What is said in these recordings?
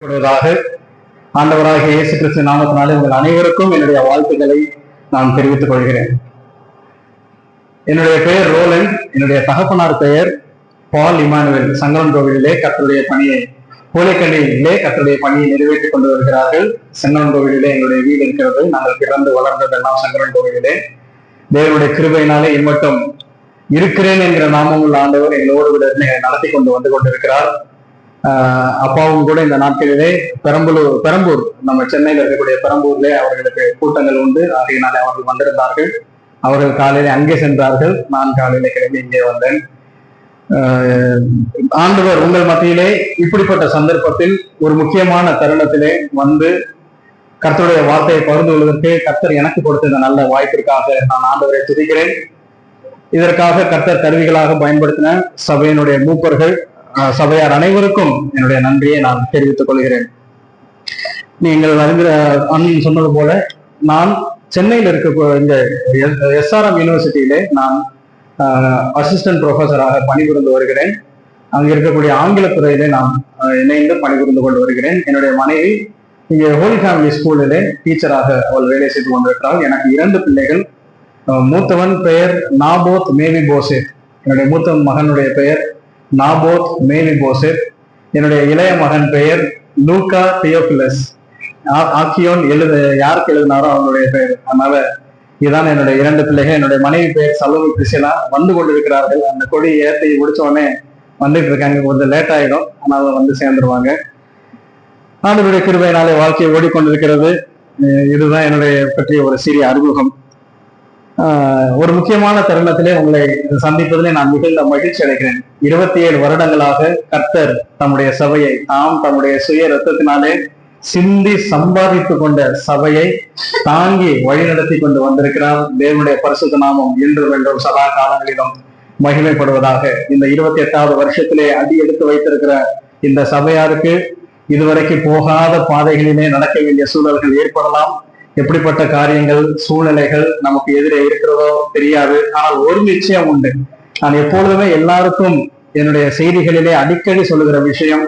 கொடுவதாக ஆண்டவராகிய இயேசு கிறிஸ்து நாமத்தினாலே உங்கள் அனைவருக்கும் என்னுடைய வாழ்த்துக்களை நான் தெரிவித்துக் கொள்கிறேன். என்னுடைய பெயர் ரோலன். என்னுடைய தகப்பனார் பெயர் பால் இமானுவேல். சங்கரன் கோவிலிலே கர்த்தருடைய பணியை பூலைக்கண்ணியிலே கர்த்தருடைய பணியை நிறைவேற்றிக் கொண்டு வருகிறார்கள். சங்கரன் கோவிலிலே எங்களுடைய வீடு இருக்கிறது. நாங்கள் பிறந்து வளர்ந்ததெல்லாம் சங்கரன் கோவிலிலே. தேவனுடைய கிருபையினாலே இம்மட்டும் இருக்கிறேன் என்கிற நாமம் உள்ள ஆண்டவர் எங்களோடு கூட நடத்தி கொண்டு வந்து கொண்டிருக்கிறார். அப்பாவும் கூட இந்த நாட்களிலே பெரம்பூர் நம்ம சென்னையில் இருக்கக்கூடிய பெரம்பூர்ல அவர்களுக்கு கூட்டங்கள் உண்டு. ஆகையினாலே அவர்கள் வந்திருந்தார்கள். அவர்கள் காலையில அங்கே சென்றார்கள். நான் காலையில கிளம்பி இங்கே வந்தேன். ஆண்டவர் உங்கள் மத்தியிலே இப்படிப்பட்ட சந்தர்ப்பத்தில் ஒரு முக்கியமான தருணத்திலே வந்து கர்த்தருடைய வார்த்தையை பகிர்ந்து கொள்வதற்கு கர்த்தர் எனக்கு கொடுத்த இந்த நல்ல வாய்ப்பிற்காக நான் ஆண்டவரை துதிக்கிறேன். இதற்காக கர்த்தர் கருவிகளாக பயன்படுத்தின சபையினுடைய மூப்பர்கள், சபையார் அனைவருக்கும் என்னுடைய நன்றியை நான் தெரிவித்துக் கொள்கிறேன். நீங்கள் அறிந்த அண்ணன் சொன்னது போல நான் சென்னையில் இருக்க இந்த எஸ்ஆர்எம் யூனிவர்சிட்டியிலே நான் அசிஸ்டன்ட் ப்ரொஃபஸராக பணிபுரிந்து வருகிறேன். அங்கே இருக்கக்கூடிய ஆங்கில துறையிலே நான் இணைந்து பணிபுரிந்து கொண்டு வருகிறேன். என்னுடைய மனைவி இங்கே ஹோலி ஃபேமிலி ஸ்கூலிலே டீச்சராக அவள் வேலை செய்து கொண்டிருக்கிறாள். எனக்கு 2 பிள்ளைகள். மூத்தவன் பெயர் நாபோத் மேவி போசேத். என்னுடைய மூத்த மகனுடைய பெயர் நாபோத் மேவி போசேத். என்னுடைய இளைய மகன் பெயர் லூகா தியோபிலஸ். ஆக்கியோன் யாருக்கு எழுதினாரோ அவனுடைய பெயர். அதனால இதுதான் என்னுடைய 2 பிள்ளைகள். என்னுடைய மனைவி பெயர் சலோமி பிரிசிலா. வந்து கொண்டிருக்கிறார்கள். அந்த கொடி ஏற்றி முடிச்ச உடனே வந்துட்டு இருக்காங்க. கொஞ்சம் லேட் ஆயிடும், ஆனால் வந்து சேர்ந்துருவாங்க. ஆண்டவருடைய கிருபையினாலே வாழ்க்கையை ஓடிக்கொண்டிருக்கிறது. இதுதான் என்னுடைய பற்றிய ஒரு சிறிய அறிமுகம். ஒரு முக்கியமான தருணத்திலே உங்களை சந்திப்பதிலே நான் மிகுந்த மகிழ்ச்சி அடைகிறேன். 27 வருடங்களாக கர்த்தர் தம்முடைய சபையை தம்முடைய சுய ரத்தத்தினாலே சிந்தி சம்பாதித்து கொண்ட சபையை தாங்கி வழிநடத்தி கொண்டு வந்திருக்கிறார். தேவனுடைய பரிசுத்த நாமம் இன்றும் என்றும் சதா காலங்களிலும் மகிமைப்படுவதாக. இந்த 28வது வருஷத்திலே அடி எடுத்து வைத்திருக்கிற இந்த சபையாருக்கு இதுவரைக்கும் போகாத பாதைகளிலே நடக்க வேண்டிய சூழல்கள் ஏற்படலாம். எப்படிப்பட்ட காரியங்கள், சூழ்நிலைகள் நமக்கு எதிரே இருக்கிறதோ தெரியாது. ஆனால் ஒரு நிச்சயம் உண்டு. நான் எப்பொழுதுமே எல்லாருக்கும் என்னுடைய செய்திகளிலே அடிக்கடி சொல்லுகிற விஷயம்,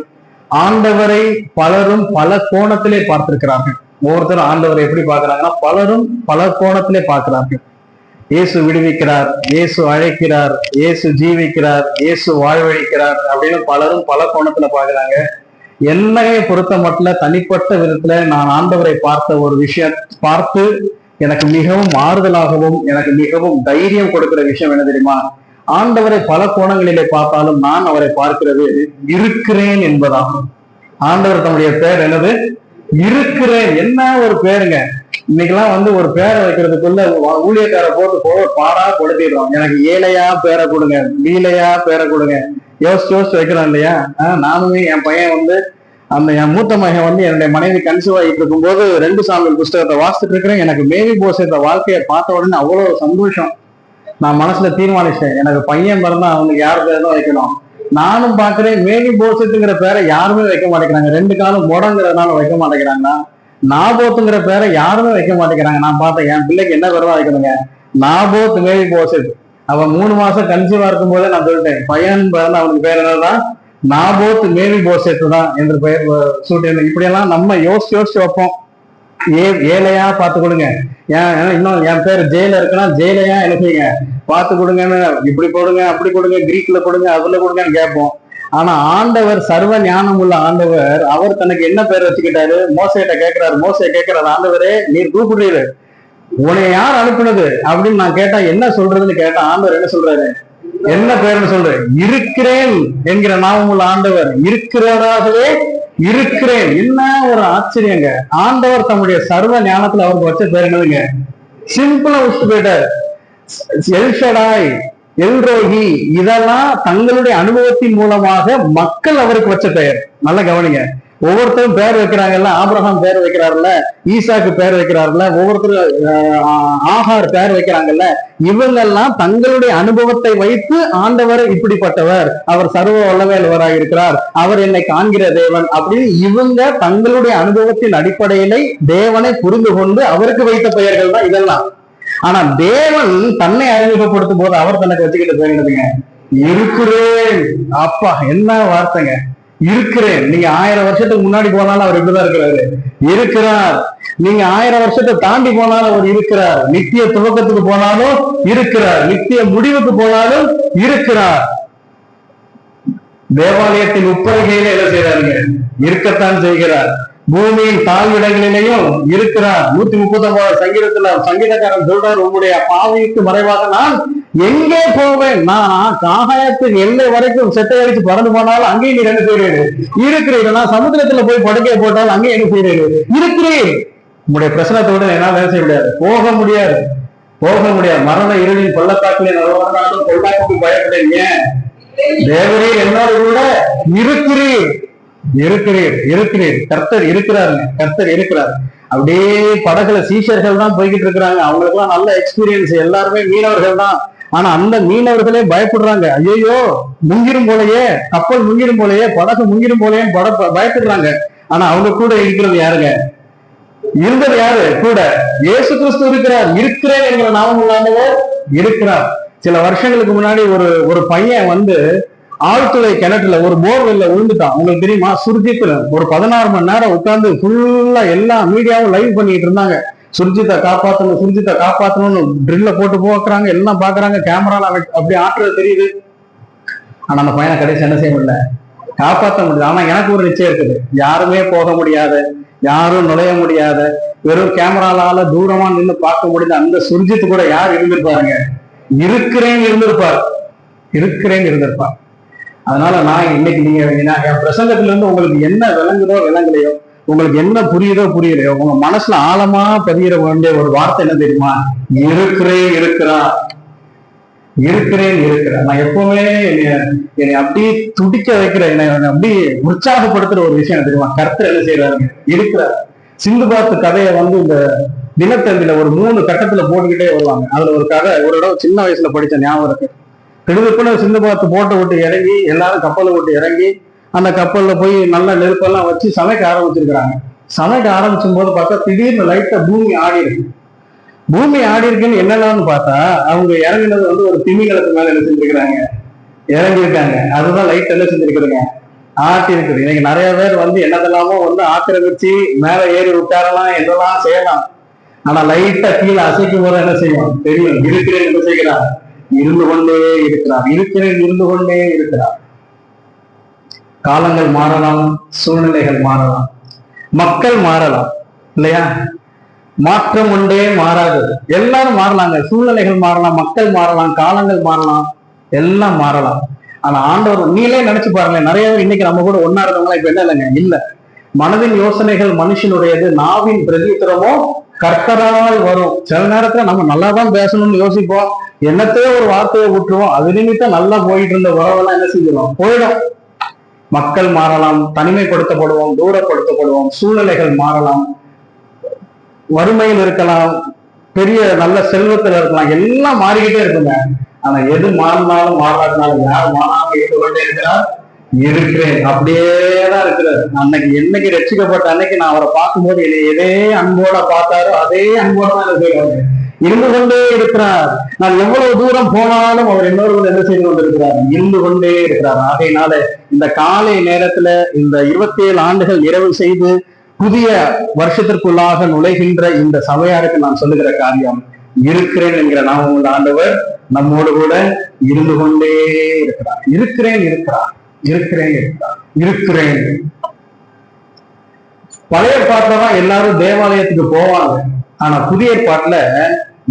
ஆண்டவரை பலரும் பல கோணத்திலே பார்த்திருக்கிறார்கள். ஒவ்வொருத்தரும் ஆண்டவரை எப்படி பார்க்கிறாங்கன்னா பலரும் பல கோணத்திலே பார்க்கிறார்கள். இயேசு விடுவிக்கிறார், இயேசு அழைக்கிறார், இயேசு ஜீவிக்கிறார், இயேசு வாழ்வழிக்கிறார் அப்படின்னு பலரும் பல கோணத்துல பார்க்கிறாங்க. என்னையை பொறுத்த மட்டும் தனிப்பட்ட விதத்துல நான் ஆண்டவரை பார்த்த ஒரு விஷயம் பார்த்து எனக்கு மிகவும் ஆறுதலாகவும் எனக்கு மிகவும் தைரியம் கொடுக்கிற விஷயம் என்ன தெரியுமா? ஆண்டவரை பல கோணங்களிலே பார்த்தாலும் நான் அவரை பார்க்கிறது இருக்கிறேன் என்பதாகும். ஆண்டவர் தம்முடைய பேர் என்னது? இருக்கிறேன். என்ன ஒரு பேருங்க! இன்னைக்கெல்லாம் வந்து ஒரு பேரை வைக்கிறதுக்குள்ள ஊழியக்கார போட்டு பாடா கொடுத்திடுறோம். எனக்கு ஏழையா பேரை கொடுங்க, வீலையா பேரை கொடுங்க, யோசிச்சு வைக்கிறோம் இல்லையா? நானுமே என் பையன் வந்து என் மூத்த மகன் வந்து என்னுடைய மனைவி கன்சீவ் ஆகிட்டு இருக்கும்போது 2 சாமுவேல் புஸ்தகத்தை வாசித்துட்டு இருக்கிறேன். எனக்கு மேவி போசேத்த வாழ்க்கையை பார்த்த உடனே அவ்வளவு சந்தோஷம். நான் மனசுல தீர்மானிச்சேன், எனக்கு பையன் பிறந்தா அவனுக்கு யார் பேர் தான் வைக்கணும். நானும் பாக்குறேன், மேவி போசேத்துங்கிற பேரை யாருமே வைக்க மாட்டேங்கிறாங்க. 2 காலம் முடங்கிறதுனால வைக்க மாட்டேங்கிறாங்கன்னா, நாபோத்துங்கிற பேரை யாருமே வைக்க மாட்டேங்கிறாங்க. நான் பார்த்தேன், என் பிள்ளைக்கு என்ன பேர் தான் வைக்கணுங்க? நாபோத் மேவி போசேத். அவன் 3 மாசம் கன்சீவா இருக்கும் போதே நான் சொல்லிட்டேன், பையன் பிறந்த அவனுக்கு பேர் என்னதான்? நாபோத் மேவி போசேத்து தான் என்று பெயர் சூட்டி. இப்படியெல்லாம் நம்ம யோசிச்சு வைப்போம். ஏழையா பார்த்து கொடுங்க. இன்னும் என் பேர் ஜெயில இருக்குன்னா ஜெயிலையா எழுதிங்க பார்த்து கொடுங்கன்னு, இப்படி கொடுங்க, அப்படி கொடுங்க, கிரீக்ல கொடுங்க, அதுல கொடுங்கன்னு கேட்போம். ஆனா ஆண்டவர் சர்வ ஞானம் உள்ள ஆண்டவர், அவர் தனக்கு என்ன பேர் வச்சுக்கிட்டாரு? மோசையிட்ட கேட்கிறாரு. மோசையை கேட்கிறாரு, ஆண்டவரே நீர் கூப்பிடுறீரு, உன்னை யார் அனுப்புனது அப்படின்னு நான் கேட்டா என்ன சொல்றதுன்னு கேட்டா ஆண்டவர் என்ன சொல்றாரு? என்ன பேருன்னு சொல்றேன்? இருக்கிறேன் என்கிற நாமம் உள்ள ஆண்டவர் இருக்கிறவராகவே இருக்கிறேன். என்ன ஒரு ஆச்சரியங்க! ஆண்டவர் தம்முடைய சர்வ ஞானத்துல அவருக்கு வச்ச பேர் என்னதுங்க? சிம்பிளா வச்சுட்டு போயிட்டார். எல்ஷடாய், எல்ரோஹி, இதெல்லாம் தங்களுடைய அனுபவத்தின் மூலமாக மக்கள் அவருக்கு வச்ச பெயர். நல்ல கவனிங்க. ஒவ்வொருத்தரும் பேர் வைக்கிறாங்கல்ல, ஆபிரகாம் பேர் வைக்கிறாருல்ல, ஈசாக்கு பேர் வைக்கிறாருல்ல, ஒவ்வொருத்தரும் ஆகார் பேர் வைக்கிறாங்கல்ல, இவங்கெல்லாம் தங்களுடைய அனுபவத்தை வைத்து ஆண்டவர் இப்படிப்பட்டவர், அவர் சர்வ வல்லமையுள்ளவராக இருக்கிறார், அவர் என்னை காண்கிற தேவன் அப்படின்னு இவங்க தங்களுடைய அனுபவத்தின் அடிப்படையிலே தேவனை புரிந்து கொண்டு அவருக்கு வைத்த பெயர்கள் தான் இதெல்லாம். ஆனா தேவன் தன்னை அறிமுகப்படுத்தும் போது அவர் தனக்கு வச்சுக்கிட்ட பேர் என்னதுங்க? இருக்கிறேன். அப்பா, என்ன வார்த்தைங்க! இருக்கிறேன். நீங்க 1000 வருஷத்துக்கு முன்னாடி போனாலும் அவர் இப்படிதான் இருக்கிறாரு, இருக்கிறார். நீங்க 1000 வருஷத்தை தாண்டி போனாலும் அவர் இருக்கிறார். நித்திய துவக்கத்துக்கு போனாலும் இருக்கிறார், நித்திய முடிவுக்கு போனாலும் இருக்கிறார். தேவாலயத்தின் உப்பரிகையில என்ன செய்யறாருங்க? இருக்கத்தான் செய்கிறார். பூமியின் தாழ்விடங்களிலேயும் இருக்கிறார். 139 சங்கீதத்துல சங்கீதக்காரன் சொல்றார், உங்களுடைய பாவிக்கு மறைவாக நான் எங்கே போவேன்? நான் ஆகாயத்துக்கு எல்லை வரைக்கும் செட்டை அடிச்சு பறந்து போனாலும் அங்கேயும் நீ என்ன செய்யறது? இருக்கிறீர்கள். நான் சமுத்திரத்துல போய் படுக்கையை போட்டாலும் அங்கேயும் என்ன செய்யறது? இருக்கிறேன். உங்களுடைய பிரச்சனத்தோட என்னால வேலை செய்ய முடியாது, போக முடியாது, போக முடியாது. மரண இருளின் பள்ளத்தாக்கிலே நடந்தாலும் பொல்லாப்புக்கு பயப்படேன். ஏன்? தேவரே என்னோடு கூட இருக்கிறீர், இருக்கிறீர், இருக்கிறீர். கர்த்தர் இருக்கிறாருங்க, கர்த்தர் இருக்கிறார். அப்படியே படகுல சீஷர்கள் தான் போய்கிட்டு இருக்கிறாங்க. அவங்களுக்கு எல்லாம் நல்ல எக்ஸ்பீரியன்ஸ், எல்லாருமே மீனவர்கள் தான். ஆனா அந்த மீனவர்களே பயப்படுறாங்க. ஐயோ முங்கிரும் போலயே, கப்பல் முங்கிரும் போலயே, படகு முங்கிரும் போலயே பயப்படுறாங்க. ஆனா அவங்க கூட இருக்கிறது யாருங்க? இருந்தது யாரு கூட? இயேசு கிறிஸ்து இருக்கிறார். இருக்கிறேன் என்கிற நாமம் இல்லாதவர் இருக்கிறார். சில வருஷங்களுக்கு முன்னாடி ஒரு பையன் வந்து ஆழ்துளை கிணற்றுல ஒரு போர்வெல்ல விழுந்துட்டான். உங்களுக்கு தெரியுமா? சுர்ஜித்ல ஒரு 16 மணி நேரம் உட்கார்ந்து ஃபுல்லா எல்லா மீடியாவும் லைவ் பண்ணிட்டு இருந்தாங்க. சுர்ஜித்தை காப்பாத்தணும், சுர்ஜித்தை காப்பாத்தணும்னு ட்ரில்ல போட்டு போக்குறாங்க, எல்லாம் பாக்குறாங்க, கேமரால அப்படி ஆற்றுறது தெரியுது. ஆனா அந்த பையனை கடைசி என்ன செய்ய முடியல, காப்பாற்ற முடியல. ஆனா எனக்கு ஒரு நிச்சயம் இருக்குது, யாருமே போக முடியாத, யாரும் நுழைய முடியாத, வெறும் கேமராலால தூரமா நின்று பார்க்க முடியுது அந்த சுர்ஜித்து கூட யார் இருந்திருப்பாருங்க? இருக்கிறேன் இருந்திருப்பார், இருக்கிறேன் இருந்திருப்பார். அதனால நான் இன்னைக்கு நீங்க என் பிரசங்கத்துல இருந்து உங்களுக்கு என்ன விளங்குதோ விளங்கலையோ, உங்களுக்கு என்ன புரியுதோ புரியலையோ, உங்க மனசுல ஆழமா பதிகிற வேண்டிய ஒரு வார்த்தை என்ன தெரியுமா? இருக்கிறேன் இருக்கிறார், இருக்கிறேன் இருக்கிறேன். நான் எப்பவுமே என்னை அப்படியே துடிக்க வைக்கிற, என்னை அப்படியே உற்சாகப்படுத்துற ஒரு விஷயம் தெரியுமா? கர்த்தர் என்ன செய்யறாருங்க? இருக்கிறார். சிந்துபாத்து கதையை வந்து இந்த தினத்தந்தில ஒரு 3 கட்டத்துல போட்டுக்கிட்டே வருவாங்க. அதுல ஒரு கதை ஒரு தடவை சின்ன வயசுல படிச்ச ஞாபகம் இருக்கு. திடுதுப்புன்னு சிந்துபாத்து போட்டை விட்டு இறங்கி எல்லாரும் கப்பலை விட்டு இறங்கி அந்த கப்பல்ல போய் நல்ல நெருப்பெல்லாம் வச்சு சமைக்க ஆரம்பிச்சிருக்கிறாங்க. சமைக்க ஆரம்பிச்சும் போது பார்த்தா திடீர்னு லைட்டா பூமி ஆடி இருக்கு. பூமி ஆடி இருக்குன்னு என்னென்னு பார்த்தா அவங்க இறங்கினது வந்து ஒரு திமிங்கலத்து மேல என்ன செஞ்சிருக்கிறாங்க? இறங்கி இருக்காங்க. அதுதான் லைட் என்ன செஞ்சிருக்கிறீங்க? ஆட்டி இருக்குது. இன்னைக்கு நிறைய பேர் வந்து என்னதெல்லாமோ வந்து ஆக்கிரமிச்சு மேல ஏறி விட்டாரலாம், என்னெல்லாம் செய்யலாம். ஆனா லைட்டா கீழே அசைக்கும் போது என்ன செய்யும்? தெரியும். இருக்கிறேன் என்ன செய்கிறார்? இருந்து கொண்டே இருக்கிறார். இருக்கிறேன் இருந்து கொண்டே இருக்கிறார். காலங்கள் மாறலாம், சூழ்நிலைகள் மாறலாம், மக்கள் மாறலாம், இல்லையா? மாற்றம் ஒன்றே மாறாதது. எல்லாரும் மாறலாங்க. சூழ்நிலைகள் மாறலாம், மக்கள் மாறலாம், காலங்கள் மாறலாம், எல்லாம் மாறலாம். ஆனா ஆண்டவர், நீங்களே நினைச்சு பாருங்களேன், நிறைய பேர் இன்னைக்கு நம்ம கூட ஒன்னா இருந்தவங்களா இப்ப என்ன இல்லைங்க? இல்ல. மனதின் யோசனைகள் மனுஷனுடையது, நாவின் பிரதித்திரமோ கர்த்தரால் வரும். சில நேரத்துல நம்ம நல்லாதான் பேசணும்னு யோசிப்போம், என்னத்தையோ ஒரு வார்த்தையை விட்டுருவோம், அது நிமித்தம் நல்லா போயிட்டு இருந்த உறவெல்லாம் என்ன செஞ்சிடும்? போயிடும். மக்கள் மாறலாம், தனிமைப்படுத்தப்படுவோம், தூரப்படுத்தப்படுவோம், சூழ்நிலைகள் மாறலாம், வறுமையில் இருக்கலாம், பெரிய நல்ல செல்வத்துல இருக்கலாம், எல்லாம் மாறிக்கிட்டே இருக்குங்க. ஆனா எது மாறினாலும் மாறாட்டினாலும் யார் மாறாம இருந்து கொண்டே இருக்கிறார்? இருக்கிறேன். அப்படியேதான் இருக்கிறார். அன்னைக்கு என்னைக்கு ரட்சிக்கப்பட்ட அன்னைக்கு நான் அவரை பார்க்கும்போது என்னை எதே அன்போட பார்த்தாரோ அதே அன்போட தான் இருக்கிறாரு. இருந்து கொண்டே இருக்கிறார். நான் எவ்வளவு தூரம் போனாலும் அவர் என்னோடு என்ன செய்து கொண்டிருக்கிறார்? இருந்து கொண்டே இருக்கிறார். ஆகையினால இந்த காலை நேரத்துல இந்த 27 ஆண்டுகள் நிறைவு செய்து புதிய வருஷத்திற்குள்ளாக நுழைகின்ற இந்த சபையாருக்கு நான் சொல்லுகிற காரியம், இருக்கிறேன் என்கிற நாமம் உள்ள ஆண்டவர் நம்மோடு கூட இருந்து கொண்டே இருக்கிறார். இருக்கிறேன் இருக்கிறார், இருக்கிறேன் இருக்கிறார், இருக்கிறேன். பழைய பாட்டுலதான் எல்லாரும் தேவாலயத்துக்கு போவாங்க. ஆனா புதிய பாட்டுல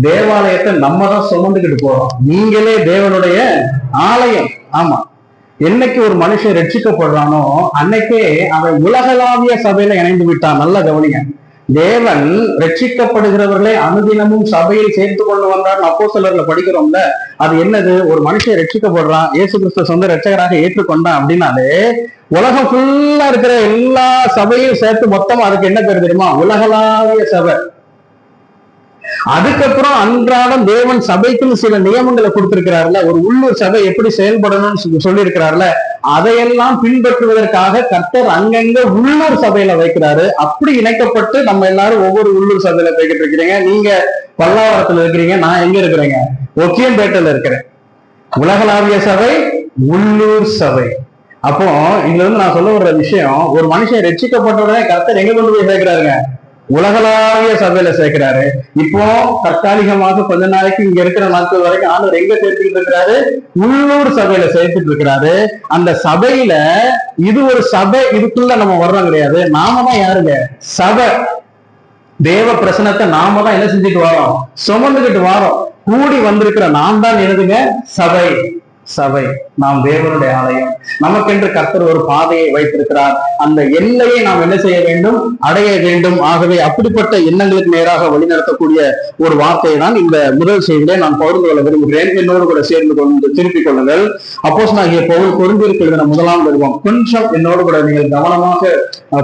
தேவாலயத்தை நம்ம தான் சுமந்துக்கிட்டு போறோம். நீங்களே தேவனுடைய ஆலயம். ஆமா, என்னைக்கு ஒரு மனுஷன் ரட்சிக்கப்படுறானோ அன்னைக்கே அவன் உலகளாவிய சபையில இணைந்து விட்டான். நல்ல கவனிங்க. தேவன் ரட்சிக்கப்படுகிறவர்களை அனுதினமும் சபையில் சேர்த்து கொண்டு வந்தார். அப்போஸ்தலர்ல படிக்கிறோம்ல, அது என்னது? ஒரு மனுஷன் ரட்சிக்கப்படுறான், இயேசு கிறிஸ்து சொந்த ரட்சகராக ஏற்றுக்கொண்டான் அப்படின்னாலே உலகம் ஃபுல்லா இருக்கிற எல்லா சபையும் சேர்த்து மொத்தமா அதுக்கு என்ன பேர் தெரியுமா? உலகளாவிய சபை. அதுக்கப்புறம் அன்றாடம் தேவன் சபைக்குன்னு சில நியமங்களை கொடுத்திருக்கிறார்ல, ஒரு உள்ளூர் சபை எப்படி செயல்படணும்னு சொல்லி இருக்கிறார்ல, அதையெல்லாம் பின்பற்றுவதற்காக கர்த்தர் அங்கங்க உள்ளூர் சபையில வைக்கிறாரு. அப்படி இணைக்கப்பட்டு நம்ம எல்லாரும் ஒவ்வொரு உள்ளூர் சபையில போய்கிட்டு இருக்கிறீங்க. நீங்க பல்லாவரத்துல இருக்கிறீங்க, நான் எங்க இருக்கிறேங்க? ஒக்கியம்பேட்டையில இருக்கிறேன். உலகளாவிய சபை, உள்ளூர் சபை. அப்போ இதுல இருந்து நான் சொல்ல வர்ற விஷயம், ஒரு மனுஷன் ரட்சிக்கப்பட்ட உடனே கர்த்தர் எங்க கொண்டு போய் சேர்க்கிறாருங்க? உலகளாவிய சபையில சேர்க்கிறாரு. இப்போ தற்காலிகமாக கொஞ்ச நாளைக்கு இங்க இருக்கிற நாட்கள் வரைக்கும் ஆண்டவர் எங்க சேர்த்துட்டு இருக்கிறாரு? உள்ளூர் சபையில சேர்த்துட்டு இருக்கிறாரு. அந்த சபையில இது ஒரு சபை, இதுக்குள்ள நம்ம வர்றோம் கிடையாது. நாம தான் யாருங்க? சபை. தேவ பிரசனத்தை நாம தான் என்ன செஞ்சுட்டு வரோம்? சுமந்துகிட்டு வரோம். கூடி வந்திருக்கிற நாம் தான் என்னதுங்க? சபை. சபை நாம் தேவனுடைய ஆலயம். நமக்கென்று கர்த்தர் ஒரு பாதையை வைத்திருக்கிறார். அந்த எல்லையை நாம் என்ன செய்ய வேண்டும்? அடைய வேண்டும். ஆகவே அப்படிப்பட்ட எண்ணங்களுக்கு நேராக வழிநடத்தக்கூடிய ஒரு வார்த்தையை தான் இந்த முதல் செய்தியிலே நான் பகிர்ந்து கொள்ள விரும்புகிறேன். என்னோடு கூட சேர்ந்து கொண்டு திருப்பிக் கொள்ளுங்கள். அப்போஸ்தலனாகிய பவுல் கொரிந்தியருக்கு எழுதின முதலாம் நிருபம் கொஞ்சம் என்னோடு கூட நீங்கள் கவனமாக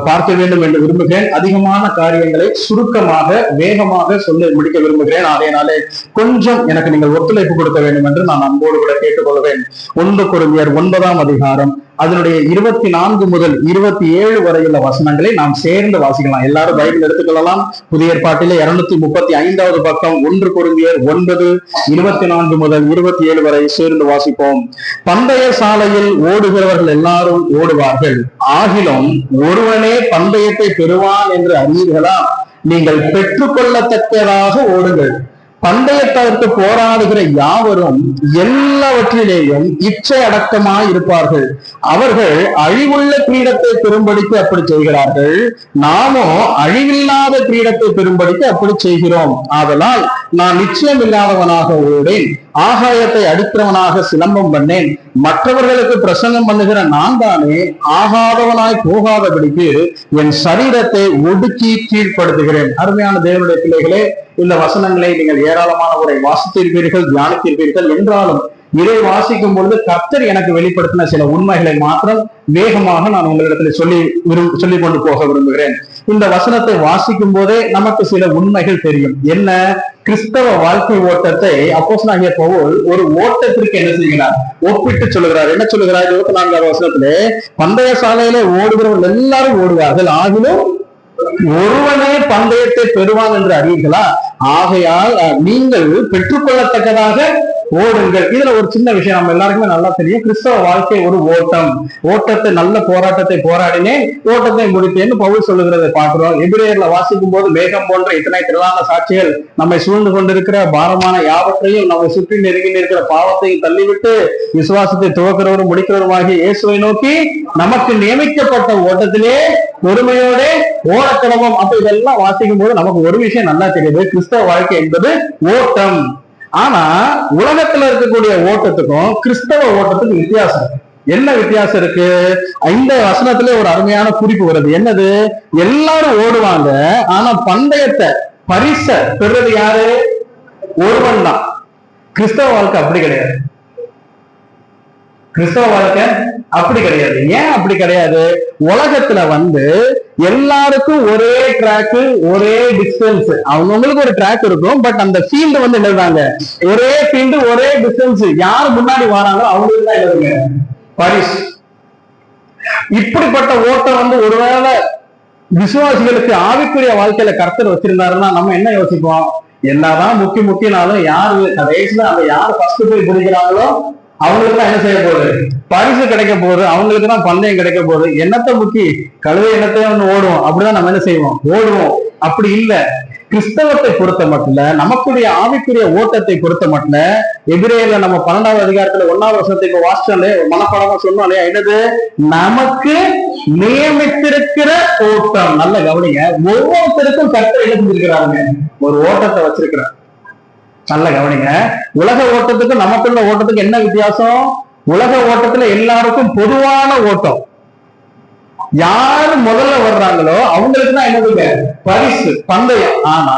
பார்க்க வேண்டும் என்று விரும்புகிறேன். அதிகமான காரியங்களை சுருக்கமாக வேகமாக சொல்லி முடிக்க விரும்புகிறேன். அதனாலே கொஞ்சம் எனக்கு நீங்கள் ஒத்துழைப்பு கொடுக்க வேண்டும் என்று நான் அன்போடு கூட கேட்டுக்கொள்வேன். 1 கொரிந்தியர் 9ஆம் அதிகாரம் அதனுடைய 24 முதல் 27 வரையுள்ள வசனங்களை நாம் சேர்ந்து வாசிக்கலாம். எல்லாரும் பைபிள் எடுத்துக்கொள்ளலாம். புதிய ஏற்பாட்டிலே 235வது பக்கம் 1 கொரிந்தியர் 9 24 முதல் 27 வரை சேர்ந்து வாசிப்போம். பந்தய சாலையில் ஓடுகிறவர்கள் எல்லாரும் ஓடுவார்கள், ஆகிலும் ஒருவனே பந்தயத்தை பெறுவான் என்று அறிவீர்களா? நீங்கள் பெற்றுக்கொள்ளத்தக்கதாக ஓடுங்கள். பந்தயத்திற்கு போராடுகிற யாவரும் எல்லாவற்றிலேயும் இச்சை அடக்கமாய் இருப்பார்கள். அவர்கள் அழிவுள்ள கிரீடத்தை பெறும்படிக்கு அப்படி செய்கிறார்கள், நாமோ அழிவில்லாத கிரீடத்தை பெறும்படிக்கு அப்படி செய்கிறோம். ஆதலால் நான் நிச்சயம் இல்லாதவனாக ஓடேன், ஆகாயத்தை அடிக்கிறவனாக சிலம்பம் பண்ணேன். மற்றவர்களுக்கு பிரசங்கம் பண்ணுகிற நான் தானே ஆகாதவனாய் போகாதபடிக்கு என் சரீரத்தை ஒடுக்கி கீழ்ப்படுத்துகிறேன். அருமையான தேவனுடைய பிள்ளைகளே, இந்த வசனங்களை நீங்கள் ஏராளமான முறை வாசித்திருப்பீர்கள், தியானித்திருப்பீர்கள். என்றாலும் இதை வாசிக்கும் பொழுது கர்த்தர் எனக்கு வெளிப்படுத்தின சில உண்மைகளை மாத்திரம் வேகமாக நான் உங்களிடத்துல சொல்லி கொண்டு போக விரும்புகிறேன். இந்த வசனத்தை வாசிக்கும் போதே நமக்கு சில உண்மைகள் தெரியும். என்ன? கிறிஸ்தவ வாழ்க்கை ஓட்டத்தை அப்போஸ்தலனாகிய பவுல் ஒரு ஓட்டத்திற்கு என்ன செய்கிறார்? ஒப்பிட்டு சொல்லுகிறார். என்ன சொல்லுகிறார்? 24வது வசனத்திலே, பந்தய சாலையிலே ஓடுகிறவர்கள் எல்லாரும் ஓடுவார்கள், ஆகிலும் ஒருவனே பந்தயத்தை பெறுவான் என்று அறிவீர்களா? ஆகையால் நீங்கள் பெற்றுக்கொள்ளத்தக்கதாக ஓடுங்கள். இதுல ஒரு சின்ன விஷயம் நம்ம எல்லாருக்குமே நல்லா தெரியும். கிறிஸ்தவ வாழ்க்கை ஒரு ஓட்டம். ஓட்டத்தை, நல்ல போராட்டத்தை போராடினேன், ஓட்டத்தை முடித்தேன்னு பவுல் சொல்லுகிறதை பார்க்கிறோம். எபிரேயர்ல வாசிக்கும் போது, மேகம் போன்ற இத்தனை திரளான சாட்சிகள் நம்மை சூழ்ந்து கொண்டிருக்கிற பாரமான யாவற்றையும், நம்மை சுற்றி நெருங்கி இருக்கிற பாவத்தையும் தள்ளிவிட்டு விசுவாசத்தை துவக்கிறவரும் முடிக்கிறவருமாகிய இயேசுவை நோக்கி நமக்கு நியமிக்கப்பட்ட ஓட்டத்திலே பொறுமையோட ஓடக்கடவும். அப்ப இதெல்லாம் வாசிக்கும் போது நமக்கு ஒரு விஷயம் நல்லா தெரியுது. கிறிஸ்தவ வாழ்க்கை என்பது ஓட்டம். ஆனா உலகத்துல இருக்கக்கூடிய ஓட்டத்துக்கும் கிறிஸ்தவ ஓட்டத்துக்கும் வித்தியாசம் இருக்கு. என்ன வித்தியாசம் இருக்கு? இந்த வசனத்துல ஒரு அருமையான குறிப்பு வருது. என்னது? எல்லாரும் ஓடுவாங்க, ஆனா பந்தயத்தை பரிச பெறுறது யாரு? ஒருவன் தான். கிறிஸ்தவ வாழ்க்கை அப்படி கிடையாது. கிறிஸ்தவ வாழ்க்கை அப்படி கிடையாது. ஏன் அப்படி கிடையாது? உலகத்துல எல்லாருக்கும் ஒரே ட்ராக், ஒரே டிஸ்டன்ஸ். அவங்களுக்கு ஒரு ட்ராக் இருக்கும், பட் அந்த ஃபீல்டு என்னதாங்க? ஒரே ஃபீல்டு, ஒரே டிஸ்டன்ஸ். யார் முன்னாடி வராங்களோ அவங்களுக்கு தான் எழுதுங்க பரிசு. இப்படிப்பட்ட ஓட்டம் ஒருவேளை விசுவாசிகளுக்கு ஆவிக்குரிய வாழ்க்கையில கர்த்தர் வச்சிருந்தாருன்னா நம்ம என்ன யோசிப்போம்? என்னதான் முக்கினாலும் யாரு கடைசியில அந்த யாரு ஃபர்ஸ்ட் போய் பிடிக்கிறாங்களோ அவங்களுக்கு தான் என்ன செய்ய போகுது? பரிசு கிடைக்க போகுது. அவங்களுக்கு தான் பந்தயம் கிடைக்க போகுது. என்னத்தை முக்கி கழுதை எண்ணத்தையும் ஓடுவோம். அப்படிதான் நம்ம என்ன செய்வோம்? ஓடுவோம். அப்படி இல்லை. கிறிஸ்தவத்தை பொறுத்த மட்டும், நமக்குடைய ஆவிக்குரிய ஓட்டத்தை பொறுத்த மட்டும், எபிரேயர்ல நம்ம 12வது அதிகாரத்துல 1வது வசனத்தை இப்ப வாசிச்சாலே மனப்பாடமா சொன்னோம் இல்லையா? என்னது? நமக்கு நியமித்திருக்கிற ஓட்டம். நல்ல கவனிங்க. ஒவ்வொருத்தருக்கும் கர்த்தர் என்ன செஞ்சிருக்கிறாங்க? ஒரு ஓட்டத்தை வச்சிருக்கிறார். நல்ல கவனிங்க. உலக ஓட்டத்துக்கு நமக்குள்ள ஓட்டத்துக்கு என்ன வித்தியாசம்? உலக ஓட்டத்துல எல்லாருக்கும் பொதுவான ஓட்டம். யாரு முதல்ல வர்றாங்களோ அவங்களுக்கு தான் என்னதுங்க? பரிசு, பந்தயம். ஆனா